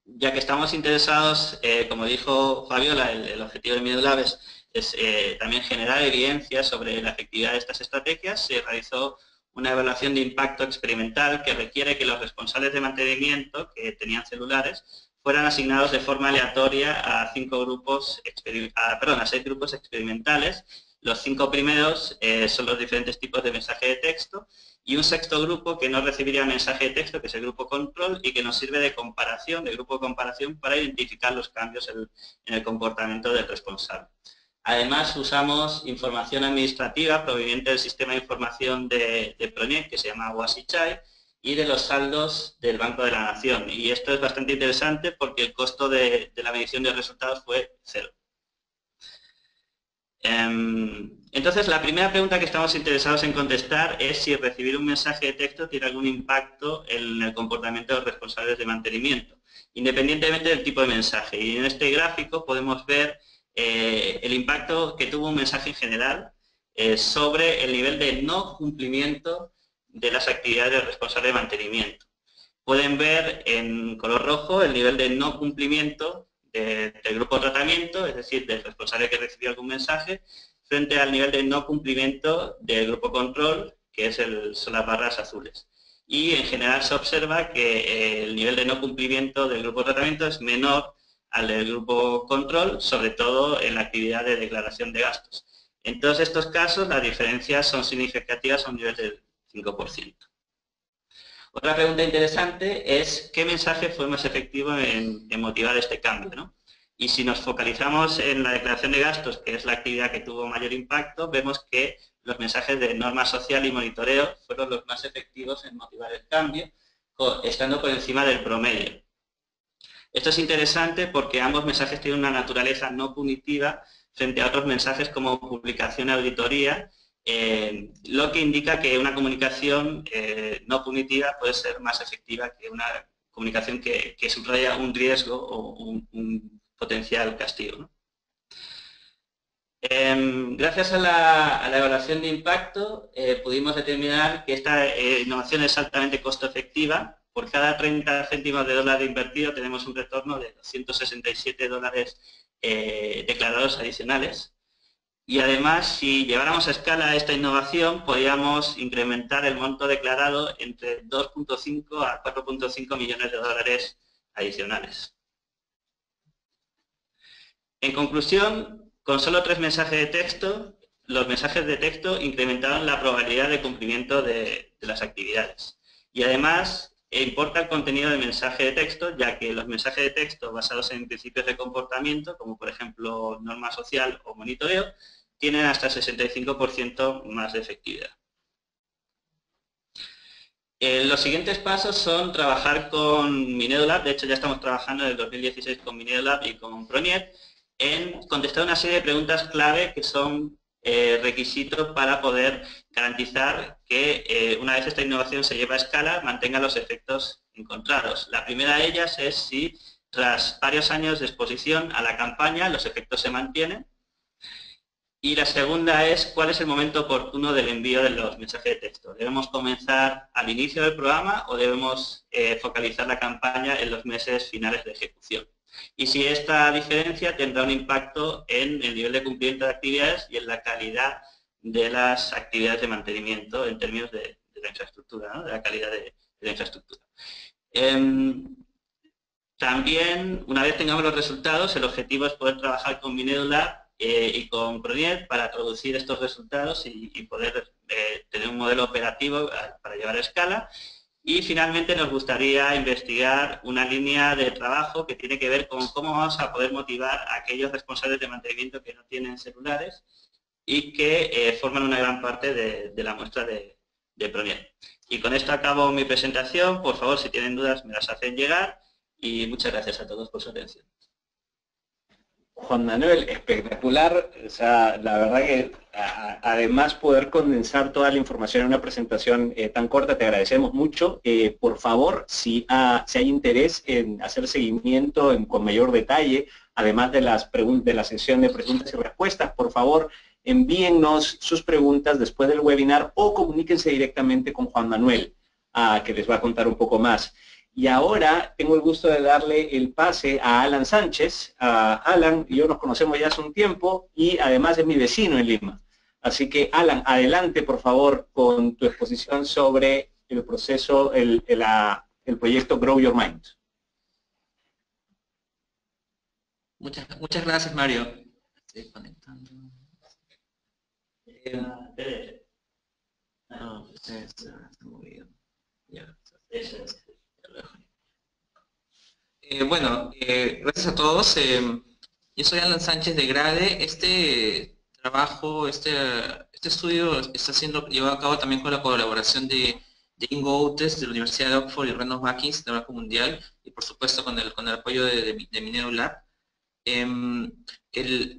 Ya que estamos interesados, como dijo Fabiola, el objetivo de MineduLab es también generar evidencia sobre la efectividad de estas estrategias, se realizó una evaluación de impacto experimental que requiere que los responsables de mantenimiento que tenían celulares fueran asignados de forma aleatoria a 6 grupos experimentales. Los 5 primeros son los diferentes tipos de mensaje de texto y un 6º grupo que no recibiría mensaje de texto, que es el grupo control y que nos sirve de comparación, de grupo de comparación para identificar los cambios en el comportamiento del responsable. Además, usamos información administrativa proveniente del sistema de información de PRONIEC, que se llama WASICHAI, y de los saldos del Banco de la Nación. Y esto es bastante interesante porque el costo de la medición de resultados fue 0. Entonces, la primera pregunta que estamos interesados en contestar es si recibir un mensaje de texto tiene algún impacto en el comportamiento de los responsables de mantenimiento, independientemente del tipo de mensaje. Y en este gráfico podemos ver el impacto que tuvo un mensaje en general sobre el nivel de no cumplimiento de las actividades del responsable de mantenimiento. Pueden ver en color rojo el nivel de no cumplimiento del grupo tratamiento, es decir, del responsable que recibió algún mensaje, frente al nivel de no cumplimiento del grupo control, que son las barras azules. Y en general se observa que el nivel de no cumplimiento del grupo tratamiento es menor al del grupo control, sobre todo en la actividad de declaración de gastos. En todos estos casos las diferencias son significativas a un nivel del 5%. Otra pregunta interesante es ¿qué mensaje fue más efectivo en motivar este cambio, ¿no? Y si nos focalizamos en la declaración de gastos, que es la actividad que tuvo mayor impacto, vemos que los mensajes de norma social y monitoreo fueron los más efectivos en motivar el cambio, estando por encima del promedio. Esto es interesante porque ambos mensajes tienen una naturaleza no punitiva frente a otros mensajes como publicación y auditoría, lo que indica que una comunicación no punitiva puede ser más efectiva que una comunicación que subraya un riesgo o un potencial castigo, ¿no? Gracias a la evaluación de impacto pudimos determinar que esta innovación es altamente costo efectiva. Por cada 30 céntimos de dólar invertido tenemos un retorno de $267 declarados adicionales. Y además, si lleváramos a escala esta innovación, podríamos incrementar el monto declarado entre 2.5 a 4.5 millones de dólares adicionales. En conclusión, con solo 3 mensajes de texto, los mensajes de texto incrementaron la probabilidad de cumplimiento de las actividades. Y además, importa el contenido del mensaje de texto, ya que los mensajes de texto basados en principios de comportamiento, como por ejemplo norma social o monitoreo, tienen hasta 65% más de efectividad. Los siguientes pasos son trabajar con Minedulab. De hecho, ya estamos trabajando en el 2016 con Minedulab y con Proniet en contestar una serie de preguntas clave que son requisitos para poder garantizar que una vez esta innovación se lleva a escala, mantenga los efectos encontrados. La primera de ellas es si tras varios años de exposición a la campaña los efectos se mantienen. Y la segunda es cuál es el momento oportuno del envío de los mensajes de texto. ¿Debemos comenzar al inicio del programa o debemos focalizar la campaña en los meses finales de ejecución? Y si esta diferencia tendrá un impacto en el nivel de cumplimiento de actividades y en la calidad de las actividades de mantenimiento en términos de la infraestructura, ¿no? De la calidad de la infraestructura. También, una vez tengamos los resultados, el objetivo es poder trabajar con Minedulab y con Proniet para traducir estos resultados y poder tener un modelo operativo para llevar a escala. Y finalmente nos gustaría investigar una línea de trabajo que tiene que ver con cómo vamos a poder motivar a aquellos responsables de mantenimiento que no tienen celulares y que forman una gran parte de la muestra de Proniet. Y con esto acabo mi presentación. Por favor, si tienen dudas me las hacen llegar y muchas gracias a todos por su atención. Juan Manuel, espectacular. O sea, la verdad que además poder condensar toda la información en una presentación tan corta, te agradecemos mucho. Por favor, si hay interés en hacer seguimiento con mayor detalle, además de de la sesión de preguntas y respuestas, por favor, envíennos sus preguntas después del webinar o comuníquense directamente con Juan Manuel, que les va a contar un poco más. Y ahora tengo el gusto de darle el pase a Alan Sánchez. Alan y yo nos conocemos ya hace un tiempo y además es mi vecino en Lima. Así que, Alan, adelante, por favor, con tu exposición sobre el proceso, el proyecto Grow Your Mind. Muchas gracias, Mario. Estoy conectando. No, está movido. Ya. Bueno, gracias a todos. Yo soy Alan Sánchez de Grade. Este trabajo, este estudio está siendo llevado a cabo también con la colaboración de Ingo Outes de la Universidad de Oxford y Renos Bakins del Banco Mundial y por supuesto con el apoyo de Minedulab.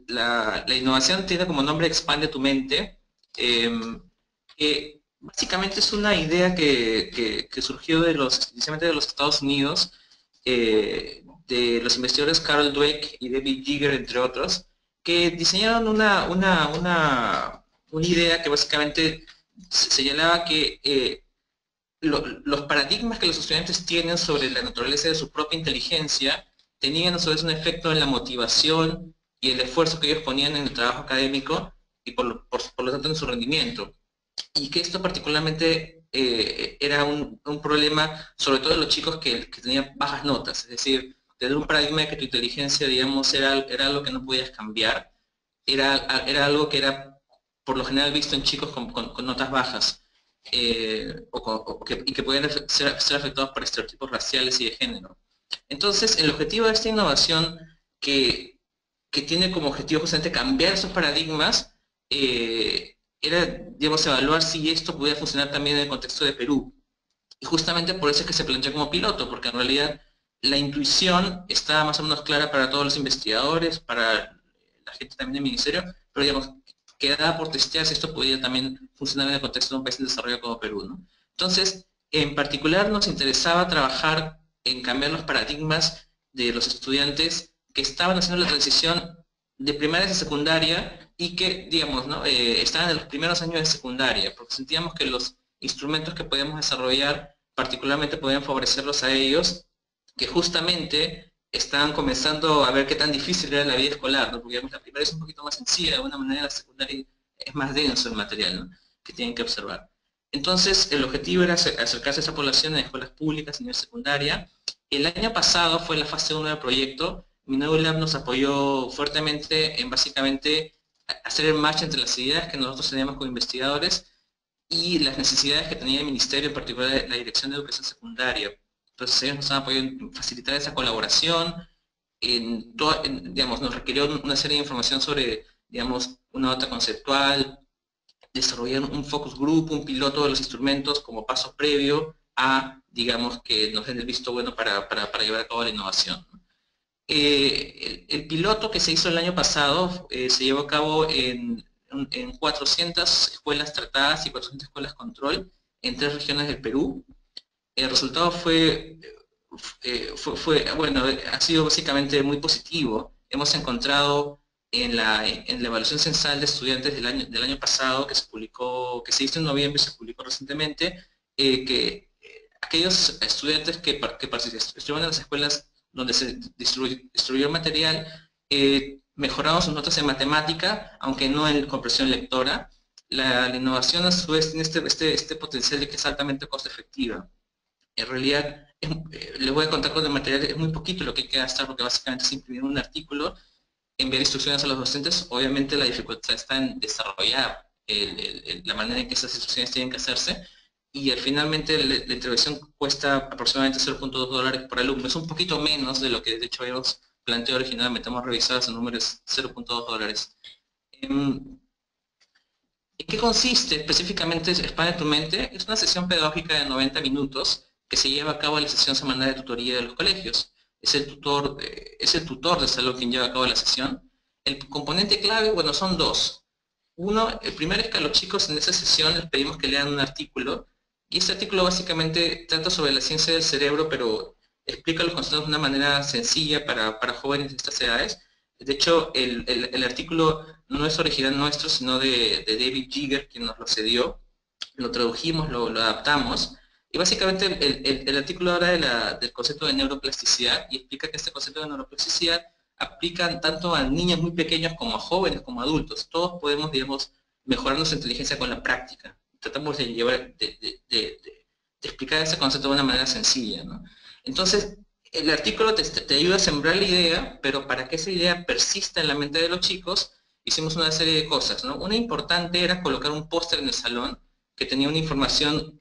La innovación tiene como nombre Expande tu mente, que básicamente es una idea que surgió inicialmente de los Estados Unidos, de los investigadores Carol Dweck y David Giger, entre otros, que diseñaron una idea que básicamente señalaba que los paradigmas que los estudiantes tienen sobre la naturaleza de su propia inteligencia tenían a su vez un efecto en la motivación y el esfuerzo que ellos ponían en el trabajo académico y por lo tanto en su rendimiento. Y que esto particularmente era un problema, sobre todo de los chicos que tenían bajas notas, es decir, tener un paradigma de que tu inteligencia, digamos, era algo que no podías cambiar, era algo que era por lo general visto en chicos con notas bajas, y que podían ser afectados por estereotipos raciales y de género. Entonces, el objetivo de esta innovación, que tiene como objetivo justamente cambiar esos paradigmas, era, digamos, evaluar si esto podía funcionar también en el contexto de Perú. Y justamente por eso es que se planteó como piloto, porque en realidad la intuición estaba más o menos clara para todos los investigadores, para la gente también del ministerio, pero digamos, quedaba por testear si esto podía también funcionar en el contexto de un país en desarrollo como Perú, ¿no? Entonces, en particular nos interesaba trabajar en cambiar los paradigmas de los estudiantes que estaban haciendo la transición de primaria a secundaria y que, digamos, ¿no? Estaban en los primeros años de secundaria, porque sentíamos que los instrumentos que podíamos desarrollar particularmente podían favorecerlos a ellos, que justamente estaban comenzando a ver qué tan difícil era la vida escolar, ¿no? Porque digamos, la primaria es un poquito más sencilla, de alguna manera la secundaria es más denso el material, ¿no? Que tienen que observar. Entonces, el objetivo era acercarse a esa población en escuelas públicas, a nivel secundaria. El año pasado fue la fase 1 del proyecto. MineduLab nos apoyó fuertemente en básicamente hacer el match entre las ideas que nosotros teníamos como investigadores y las necesidades que tenía el ministerio, en particular la Dirección de Educación Secundaria. Entonces ellos nos han apoyado en facilitar esa colaboración, digamos, nos requirió una serie de información sobre, digamos, una nota conceptual, desarrollar un focus group, un piloto de los instrumentos como paso previo a, digamos, que nos den el visto bueno para llevar a cabo la innovación. El piloto que se hizo el año pasado se llevó a cabo en 400 escuelas tratadas y 400 escuelas control en 3 regiones del Perú. El resultado bueno, ha sido básicamente muy positivo. Hemos encontrado en la evaluación censal de estudiantes del año pasado, que se hizo en noviembre y se publicó recientemente, que aquellos estudiantes que estuvieron en las escuelas donde se distribuyó material, mejoraron sus notas en matemática, aunque no en comprensión lectora. La innovación a su vez tiene este potencial de que es altamente costo efectiva. En realidad, les voy a contar con el material, es muy poquito lo que hay que gastar, porque básicamente es imprimir un artículo, enviar instrucciones a los docentes. Obviamente la dificultad está en desarrollar la manera en que esas instrucciones tienen que hacerse, y finalmente la intervención cuesta aproximadamente $0.2 por alumno. Es un poquito menos de lo que de hecho habíamos planteado originalmente. Hemos revisado ese número, es $0.2. ¿En qué consiste específicamente Expande tu mente? Es una sesión pedagógica de 90 minutos que se lleva a cabo en la sesión semanal de tutoría de los colegios. Es el tutor de salud quien lleva a cabo la sesión. El componente clave, bueno, son dos. Uno, el primero es que a los chicos en esa sesión les pedimos que lean un artículo, y este artículo básicamente trata sobre la ciencia del cerebro, pero explica los conceptos de una manera sencilla para jóvenes de estas edades. De hecho, el artículo no es original nuestro, sino de David Giger, quien nos lo cedió. Lo tradujimos, lo adaptamos, y básicamente el artículo habla del concepto de neuroplasticidad, y explica que este concepto de neuroplasticidad aplica tanto a niños muy pequeños como a jóvenes, como a adultos. Todos podemos, digamos, mejorar nuestra inteligencia con la práctica. Tratamos de explicar ese concepto de una manera sencilla, ¿no? Entonces, el artículo te ayuda a sembrar la idea, pero para que esa idea persista en la mente de los chicos, hicimos una serie de cosas, ¿no? Una importante era colocar un póster en el salón que tenía una información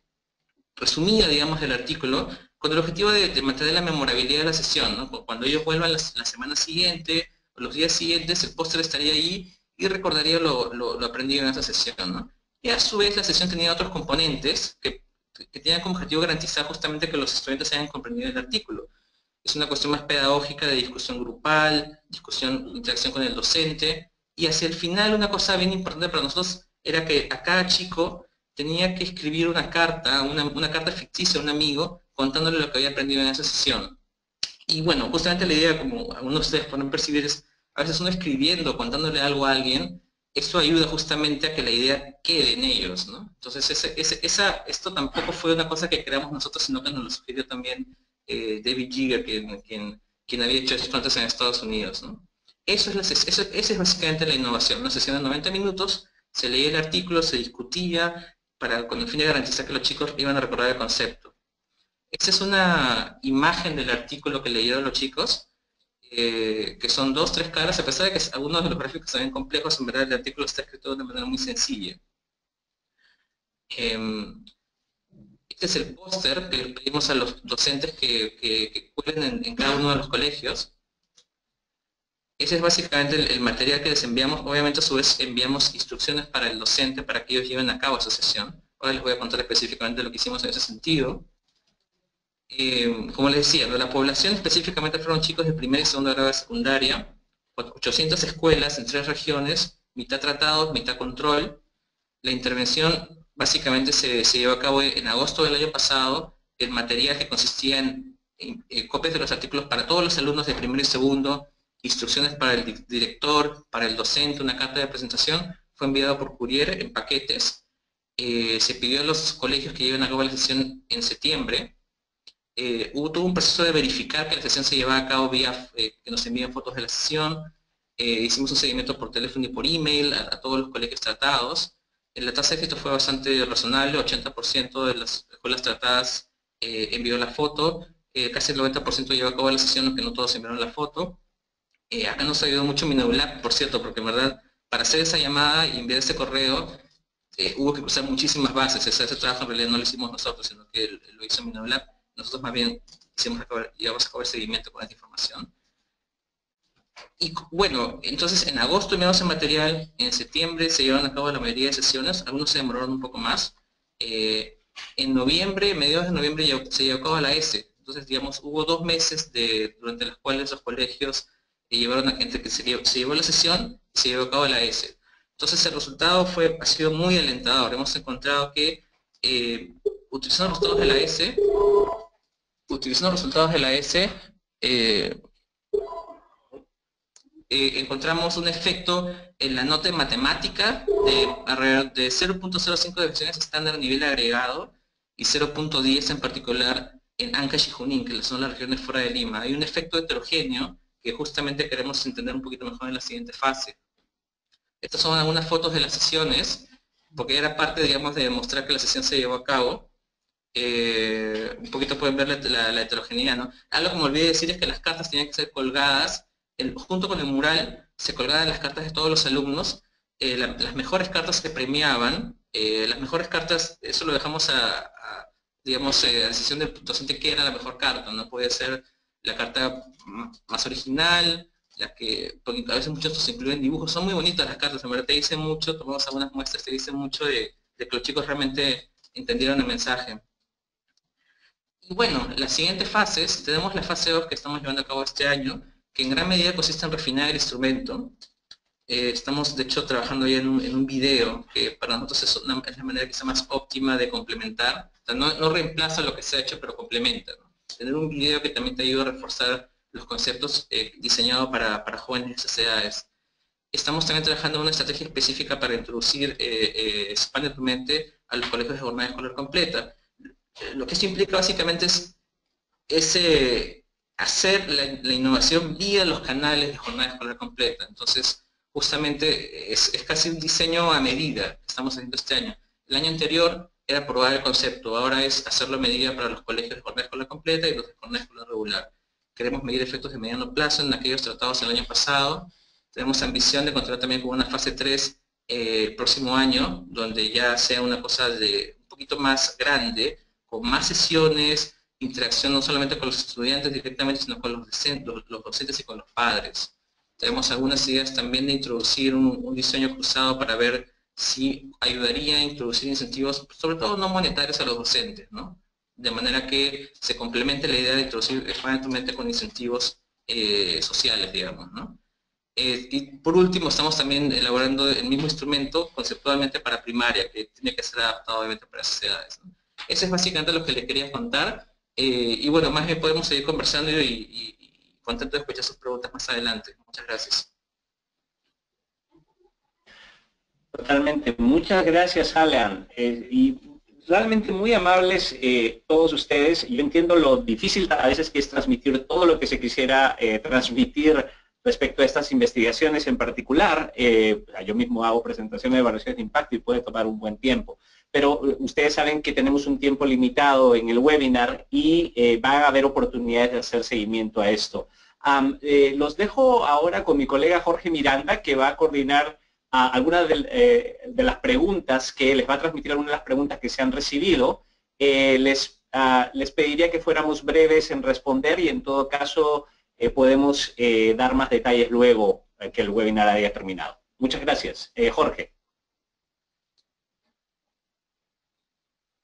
resumida, digamos, del artículo, con el objetivo de mantener la memorabilidad de la sesión, ¿no? Cuando ellos vuelvan la semana siguiente o los días siguientes, el póster estaría ahí y recordaría lo aprendido en esa sesión, ¿no? Y a su vez la sesión tenía otros componentes que tenían como objetivo garantizar justamente que los estudiantes hayan comprendido el artículo. Es una cuestión más pedagógica de discusión grupal, interacción con el docente, y hacia el final una cosa bien importante para nosotros era que a cada chico tenía que escribir una carta, una carta ficticia a un amigo, contándole lo que había aprendido en esa sesión. Y bueno, justamente la idea, como algunos de ustedes pueden percibir, es a veces uno escribiendo, contándole algo a alguien, eso ayuda justamente a que la idea quede en ellos, ¿no? Entonces esto tampoco fue una cosa que creamos nosotros, sino que nos lo sugirió también David Giger, quien había hecho esto antes en Estados Unidos, ¿no? Esa es básicamente la innovación, una sesión de 90 minutos, se leía el artículo, se discutía, con el fin de garantizar que los chicos iban a recordar el concepto. Esta es una imagen del artículo que leyeron los chicos, que son 2, 3 caras, a pesar de que algunos de los gráficos se ven complejos, en verdad el artículo está escrito de una manera muy sencilla. Este es el póster que les pedimos a los docentes que cuelen en cada uno de los colegios. Ese es básicamente el material que les enviamos. Obviamente a su vez enviamos instrucciones para el docente para que ellos lleven a cabo esa sesión. Ahora les voy a contar específicamente lo que hicimos en ese sentido. como les decía, la población específicamente fueron chicos de primer y segundo grado de secundaria, 800 escuelas en 3 regiones, mitad tratados, mitad control. La intervención básicamente se llevó a cabo en agosto del año pasado. El material, que consistía en copias de los artículos para todos los alumnos de primero y segundo, instrucciones para el director, para el docente, una carta de presentación, fue enviado por courier en paquetes. Se pidió a los colegios que lleven a cabo la sesión en septiembre. Hubo un proceso de verificar que la sesión se llevaba a cabo vía que nos envían fotos de la sesión. Hicimos un seguimiento por teléfono y por email a todos los colegios tratados. La tasa de éxito fue bastante razonable, 80% de las escuelas tratadas envió la foto, casi el 90% llevó a cabo la sesión, aunque no todos enviaron la foto. Acá nos ayudó mucho Mineulab, por cierto, porque en verdad, para hacer esa llamada y enviar ese correo, hubo que cruzar muchísimas bases. Ese trabajo en realidad no lo hicimos nosotros, sino que lo hizo Mineulab. Nosotros más bien llevamos a cabo el seguimiento con esta información. Y bueno, entonces en agosto enviamos el material, en septiembre se llevaron a cabo la mayoría de sesiones, algunos se demoraron un poco más. En noviembre, mediados de noviembre, se llevó a cabo la S. Entonces, digamos, hubo 2 meses durante los cuales los colegios llevaron a gente que se llevó la sesión y se llevó a cabo la S. Entonces el resultado ha sido muy alentador. Hemos encontrado que utilizando los resultados de la S, encontramos un efecto en la nota en matemática de alrededor de 0.05 de versiones estándar a nivel agregado y 0.10 en particular en Ancash y Junín, que son las regiones fuera de Lima. Hay un efecto heterogéneo que justamente queremos entender un poquito mejor en la siguiente fase. Estas son algunas fotos de las sesiones, porque era parte, digamos, de demostrar que la sesión se llevó a cabo. Un poquito pueden ver la heterogeneidad, ¿no? Algo que me olvidé decir es que las cartas tenían que ser colgadas, junto con el mural se colgaban las cartas de todos los alumnos. Las mejores cartas se premiaban. Las mejores cartas, eso lo dejamos digamos, a decisión del docente que era la mejor carta. No puede ser la carta más original, porque a veces muchos se incluyen dibujos. Son muy bonitas las cartas, en verdad te dicen mucho. Tomamos algunas muestras, te dicen mucho de que los chicos realmente entendieron el mensaje. Y bueno, las siguientes fases, tenemos la fase 2 que estamos llevando a cabo este año, que en gran medida consiste en refinar el instrumento. Estamos de hecho trabajando ya en un video, que para nosotros es la manera quizá más óptima de complementar. O sea, no reemplaza lo que se ha hecho, pero complementa, ¿no? Tener un video que también te ayuda a reforzar los conceptos diseñados para jóvenes de esas edades. Estamos también trabajando en una estrategia específica para introducir Expande tu mente a los colegios de jornada escolar completa. Lo que esto implica básicamente es hacer la innovación vía los canales de jornada escolar completa. Entonces, justamente es casi un diseño a medida que estamos haciendo este año. El año anterior era probar el concepto, ahora es hacerlo a medida para los colegios de jornada escolar completa y los de jornada escolar regular. Queremos medir efectos de mediano plazo en aquellos tratados el año pasado. Tenemos ambición de contar también con una fase 3 el próximo año, donde ya sea una cosa un poquito más grande, con más sesiones, interacción no solamente con los estudiantes directamente, sino con los docentes y con los padres. Tenemos algunas ideas también de introducir un diseño cruzado para ver si ayudaría a introducir incentivos, sobre todo no monetarios, a los docentes, ¿no? De manera que se complemente la idea de introducir Expande tu mente con incentivos sociales, digamos, ¿no? Y por último, estamos también elaborando el mismo instrumento conceptualmente para primaria, que tiene que ser adaptado obviamente para esas edades, ¿no? Eso es básicamente lo que les quería contar. Y bueno, más bien podemos seguir conversando y contento de escuchar sus preguntas más adelante. Muchas gracias. Totalmente. Muchas gracias, Alan. Y realmente muy amables todos ustedes. Yo entiendo lo difícil a veces que es transmitir todo lo que se quisiera transmitir respecto a estas investigaciones en particular. Yo mismo hago presentaciones de evaluaciones de impacto y puede tomar un buen tiempo. Pero ustedes saben que tenemos un tiempo limitado en el webinar y va a haber oportunidades de hacer seguimiento a esto. Los dejo ahora con mi colega Jorge Miranda, que va a coordinar algunas de las preguntas, que les va a transmitir algunas de las preguntas que se han recibido. Les pediría que fuéramos breves en responder y en todo caso podemos dar más detalles luego que el webinar haya terminado. Muchas gracias. Jorge.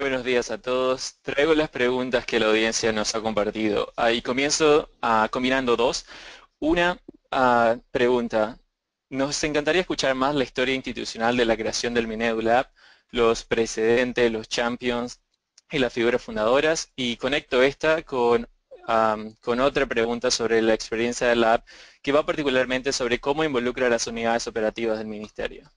Buenos días a todos. Traigo las preguntas que la audiencia nos ha compartido. Ahí comienzo combinando dos. Una pregunta. Nos encantaría escuchar más la historia institucional de la creación del MINEDULAB, los precedentes, los champions y las figuras fundadoras. Y conecto esta con otra pregunta sobre la experiencia del lab, que va particularmente sobre cómo involucra a las unidades operativas del Ministerio.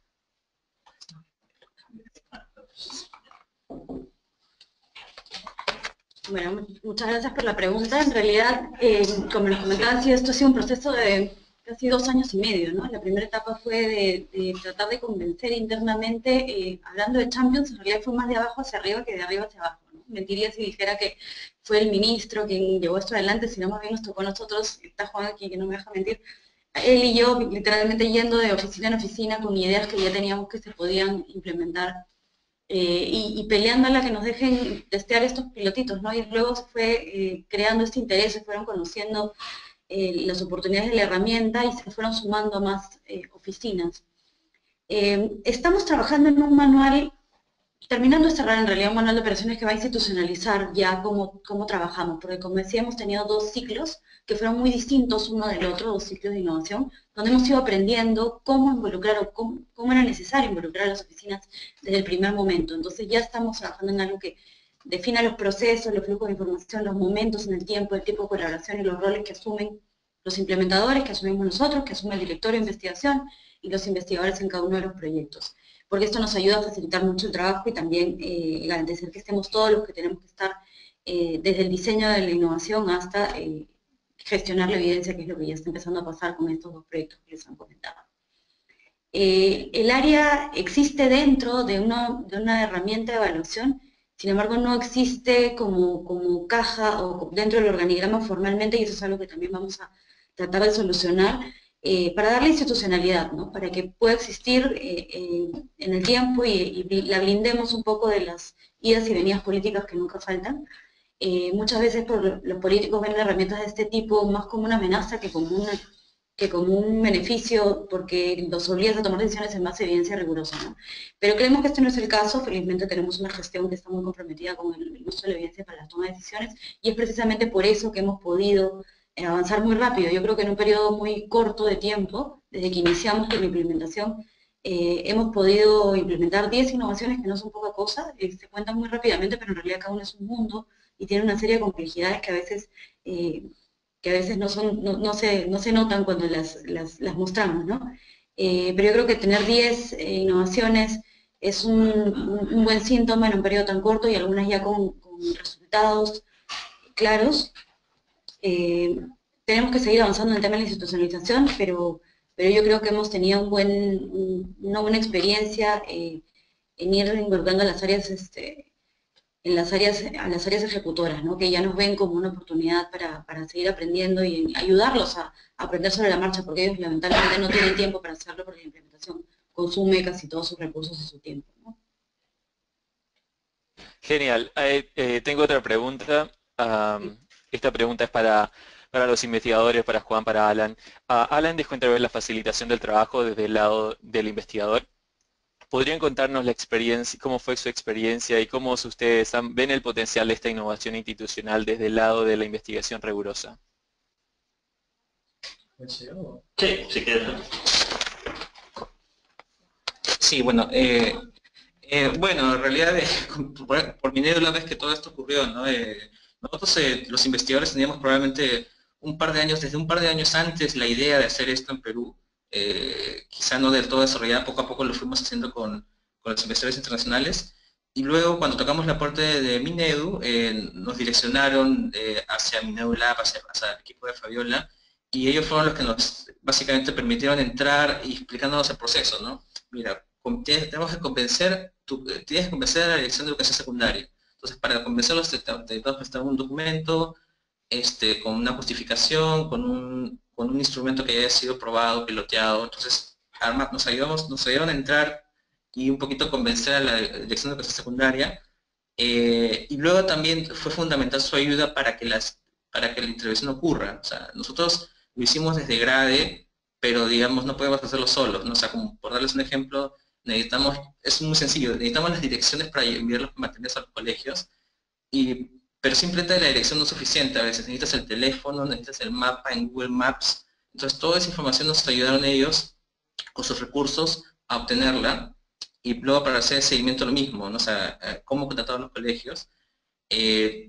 Bueno, muchas gracias por la pregunta. En realidad, como les comentaba, esto ha sido un proceso de casi 2 años y medio, ¿no? La primera etapa fue de tratar de convencer internamente, hablando de Champions, en realidad fue más de abajo hacia arriba que de arriba hacia abajo, ¿no? Mentiría si dijera que fue el ministro quien llevó esto adelante, sino más bien nos tocó a nosotros, está Juan aquí que no me deja mentir, él y yo literalmente yendo de oficina en oficina con ideas que ya teníamos que se podían implementar. Y peleando a que nos dejen testear estos pilotitos, ¿no? Y luego se fue creando este interés, se fueron conociendo las oportunidades de la herramienta y se fueron sumando más oficinas. Estamos trabajando en un manual, terminando de cerrar en realidad un manual de operaciones que va a institucionalizar ya cómo trabajamos, porque como decía, hemos tenido 2 ciclos que fueron muy distintos uno del otro, 2 ciclos de innovación, donde hemos ido aprendiendo cómo involucrar o cómo era necesario involucrar a las oficinas desde el primer momento. Entonces ya estamos trabajando en algo que defina los procesos, los flujos de información, los momentos en el tiempo de colaboración y los roles que asumen los implementadores, que asumimos nosotros, que asume el directorio de investigación y los investigadores en cada uno de los proyectos. Porque esto nos ayuda a facilitar mucho el trabajo y también garantizar que estemos todos los que tenemos que estar desde el diseño de la innovación hasta gestionar la evidencia, que es lo que ya está empezando a pasar con estos 2 proyectos que les han comentado. El área existe dentro de una herramienta de evaluación, sin embargo no existe como caja o dentro del organigrama formalmente, y eso es algo que también vamos a tratar de solucionar, para darle institucionalidad, ¿no? Para que pueda existir en el tiempo y la blindemos un poco de las idas y venidas políticas que nunca faltan. Muchas veces los políticos ven herramientas de este tipo más como una amenaza que como un beneficio, porque los obligas a tomar decisiones en base a evidencia rigurosa, ¿no? Pero creemos que este no es el caso. Felizmente tenemos una gestión que está muy comprometida con el uso de la evidencia para la toma de decisiones, y es precisamente por eso que hemos podido avanzar muy rápido. Yo creo que en un periodo muy corto de tiempo, desde que iniciamos con la implementación, hemos podido implementar 10 innovaciones que no son poca cosa, se cuentan muy rápidamente, pero en realidad cada uno es un mundo y tiene una serie de complejidades que a veces no se notan cuando las mostramos, ¿no? Pero yo creo que tener 10 innovaciones es un buen síntoma en un periodo tan corto, y algunas ya con resultados claros. Tenemos que seguir avanzando en el tema de la institucionalización, pero yo creo que hemos tenido una buena experiencia en ir involucrando a las áreas, a las áreas ejecutoras, ¿no? Que ya nos ven como una oportunidad para seguir aprendiendo y ayudarlos a aprender sobre la marcha, porque ellos lamentablemente no tienen tiempo para hacerlo, porque la implementación consume casi todos sus recursos y su tiempo, ¿no? Genial. Tengo otra pregunta. Esta pregunta es para los investigadores, para Juan, para Alan. Alan dejó entrever la facilitación del trabajo desde el lado del investigador. ¿Podrían contarnos la experiencia, cómo fue su experiencia y cómo ustedes ven el potencial de esta innovación institucional desde el lado de la investigación rigurosa? Sí, si quieres. Sí, bueno, bueno, en realidad por MINEDULAB es que todo esto ocurrió, ¿no? Nosotros los investigadores teníamos probablemente desde un par de años antes la idea de hacer esto en Perú. Quizá no del todo desarrollada, poco a poco lo fuimos haciendo con los investigadores internacionales, y luego cuando tocamos la puerta de Minedu, nos direccionaron hacia MINEDULAB, hacia el equipo de Fabiola, y ellos fueron los que nos básicamente permitieron entrar y explicándonos el proceso, ¿no? Mira, tenemos que tienes que convencer a la Dirección de Educación Secundaria. Entonces, para convencerlos tenemos que estar un documento con una justificación, con un instrumento que haya sido probado, piloteado. Entonces, nos ayudaron a entrar y un poquito convencer a la Dirección de Educación Secundaria. Y luego también fue fundamental su ayuda para que la intervención ocurra. O sea, nosotros lo hicimos desde GRADE, pero digamos no podemos hacerlo solos, ¿no? O sea, como por darles un ejemplo, necesitamos, es muy sencillo, necesitamos las direcciones para enviar los materiales a los colegios, pero simplemente la dirección no es suficiente, a veces necesitas el teléfono, necesitas el mapa en Google Maps, entonces toda esa información nos ayudaron ellos con sus recursos a obtenerla, y luego para hacer el seguimiento lo mismo, ¿no? O sea, cómo contratar a los colegios,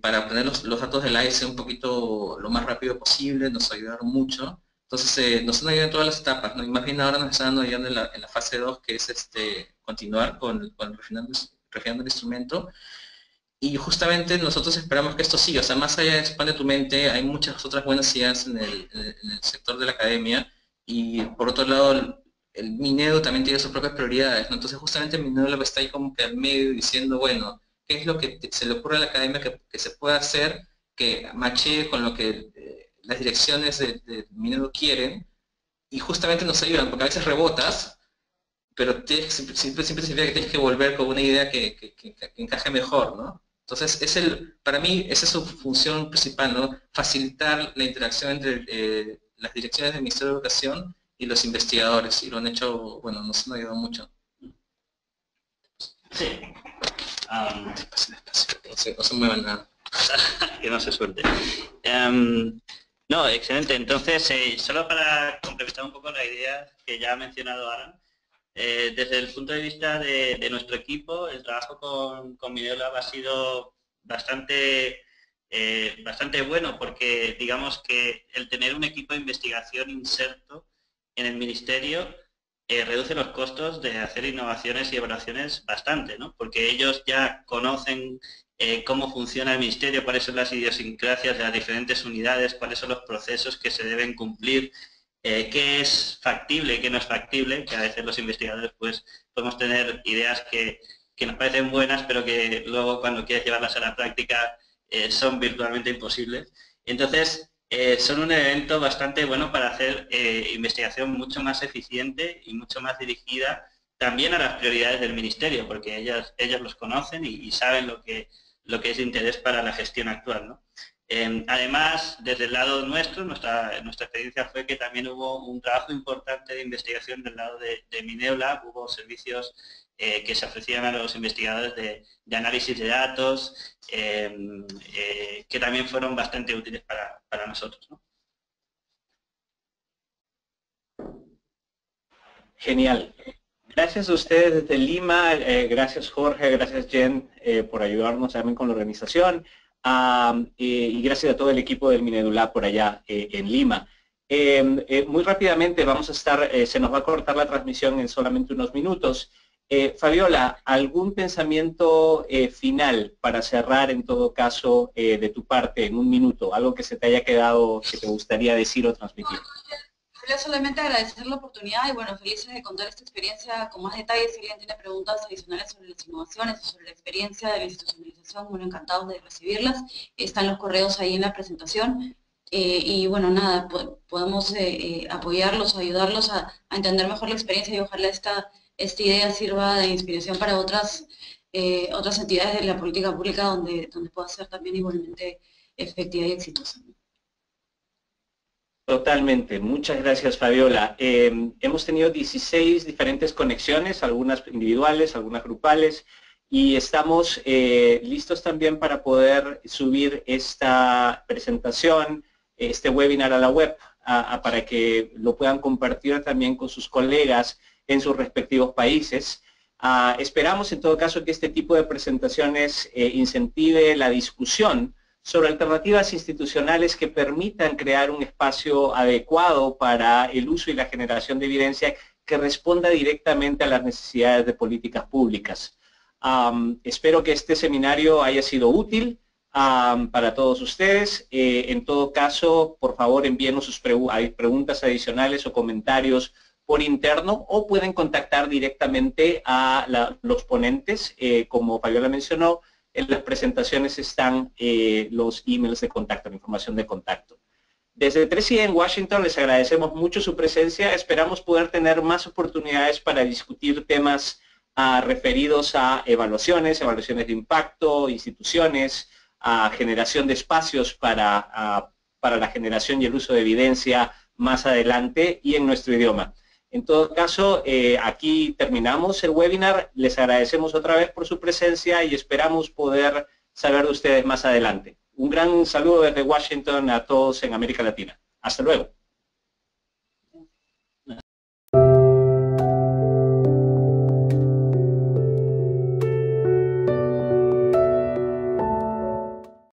para obtener los datos del AICE un poquito lo más rápido posible, nos ayudaron mucho. Entonces nos han ayudado en todas las etapas, ¿no? Y más bien ahora nos están ayudando en la fase 2, que es continuar con refinando el instrumento. Y justamente nosotros esperamos que esto siga, o sea, más allá de Expande tu Mente, hay muchas otras buenas ideas en el sector de la academia, y por otro lado, el Minedu también tiene sus propias prioridades, ¿no? Entonces justamente el Minedu está ahí como que al medio diciendo, bueno, ¿qué es lo que se le ocurre a la academia que se pueda hacer, que machee con lo que las direcciones de Minedu quieren? Y justamente nos ayudan, porque a veces rebotas, pero siempre significa que tienes que volver con una idea que encaje mejor, ¿no? Entonces, para mí, esa es su función principal, ¿no? Facilitar la interacción entre las direcciones del Ministerio de Educación y los investigadores, y lo han hecho, bueno, nos han ayudado mucho. Sí. No se muevan nada. Que no se suelte. No, excelente. Entonces, solo para complementar un poco la idea que ya ha mencionado Aran, desde el punto de vista de nuestro equipo, el trabajo con Minedu Lab ha sido bastante bueno, porque digamos que el tener un equipo de investigación inserto en el ministerio reduce los costos de hacer innovaciones y evaluaciones bastante, ¿no? Porque ellos ya conocen cómo funciona el ministerio, cuáles son las idiosincrasias de las diferentes unidades, cuáles son los procesos que se deben cumplir, qué es factible y qué no es factible, que a veces los investigadores pues podemos tener ideas que nos parecen buenas, pero que luego cuando quieres llevarlas a la práctica son virtualmente imposibles. Entonces, son un evento bastante bueno para hacer investigación mucho más eficiente y mucho más dirigida también a las prioridades del ministerio, porque ellos los conocen y saben lo que es de interés para la gestión actual, ¿no? Además, desde el lado nuestro, nuestra experiencia fue que también hubo un trabajo importante de investigación del lado de Minedu Lab, hubo servicios que se ofrecían a los investigadores de análisis de datos, que también fueron bastante útiles para nosotros, ¿no? Genial. Gracias a ustedes desde Lima, gracias Jorge, gracias Jen por ayudarnos también con la organización. Y gracias a todo el equipo del Minedu Lab por allá en Lima. Muy rápidamente vamos a estar, se nos va a cortar la transmisión en solamente unos minutos. Fabiola, ¿algún pensamiento final para cerrar en todo caso de tu parte en un minuto? Algo que se te haya quedado que te gustaría decir o transmitir. Quería solamente agradecer la oportunidad y bueno, felices de contar esta experiencia con más detalles. Si alguien tiene preguntas adicionales sobre las innovaciones o sobre la experiencia de la institucionalización, bueno, encantados de recibirlas. Están los correos ahí en la presentación. Y bueno, nada, podemos apoyarlos o ayudarlos a entender mejor la experiencia, y ojalá esta idea sirva de inspiración para otras entidades de la política pública donde pueda ser también igualmente efectiva y exitosa. Totalmente, muchas gracias Fabiola. Hemos tenido 16 diferentes conexiones, algunas individuales, algunas grupales, y estamos listos también para poder subir esta presentación, este webinar a la web, para que lo puedan compartir también con sus colegas en sus respectivos países. Esperamos en todo caso que este tipo de presentaciones incentive la discusión sobre alternativas institucionales que permitan crear un espacio adecuado para el uso y la generación de evidencia que responda directamente a las necesidades de políticas públicas. Espero que este seminario haya sido útil para todos ustedes. En todo caso, por favor, envíenos sus preguntas adicionales o comentarios por interno, o pueden contactar directamente a los ponentes, como Fabiola mencionó. En las presentaciones están los emails de contacto, la información de contacto. Desde 3i en Washington les agradecemos mucho su presencia. Esperamos poder tener más oportunidades para discutir temas referidos a evaluaciones de impacto, instituciones, generación de espacios para la generación y el uso de evidencia más adelante y en nuestro idioma. En todo caso, aquí terminamos el webinar. Les agradecemos otra vez por su presencia y esperamos poder saber de ustedes más adelante. Un gran saludo desde Washington a todos en América Latina. Hasta luego.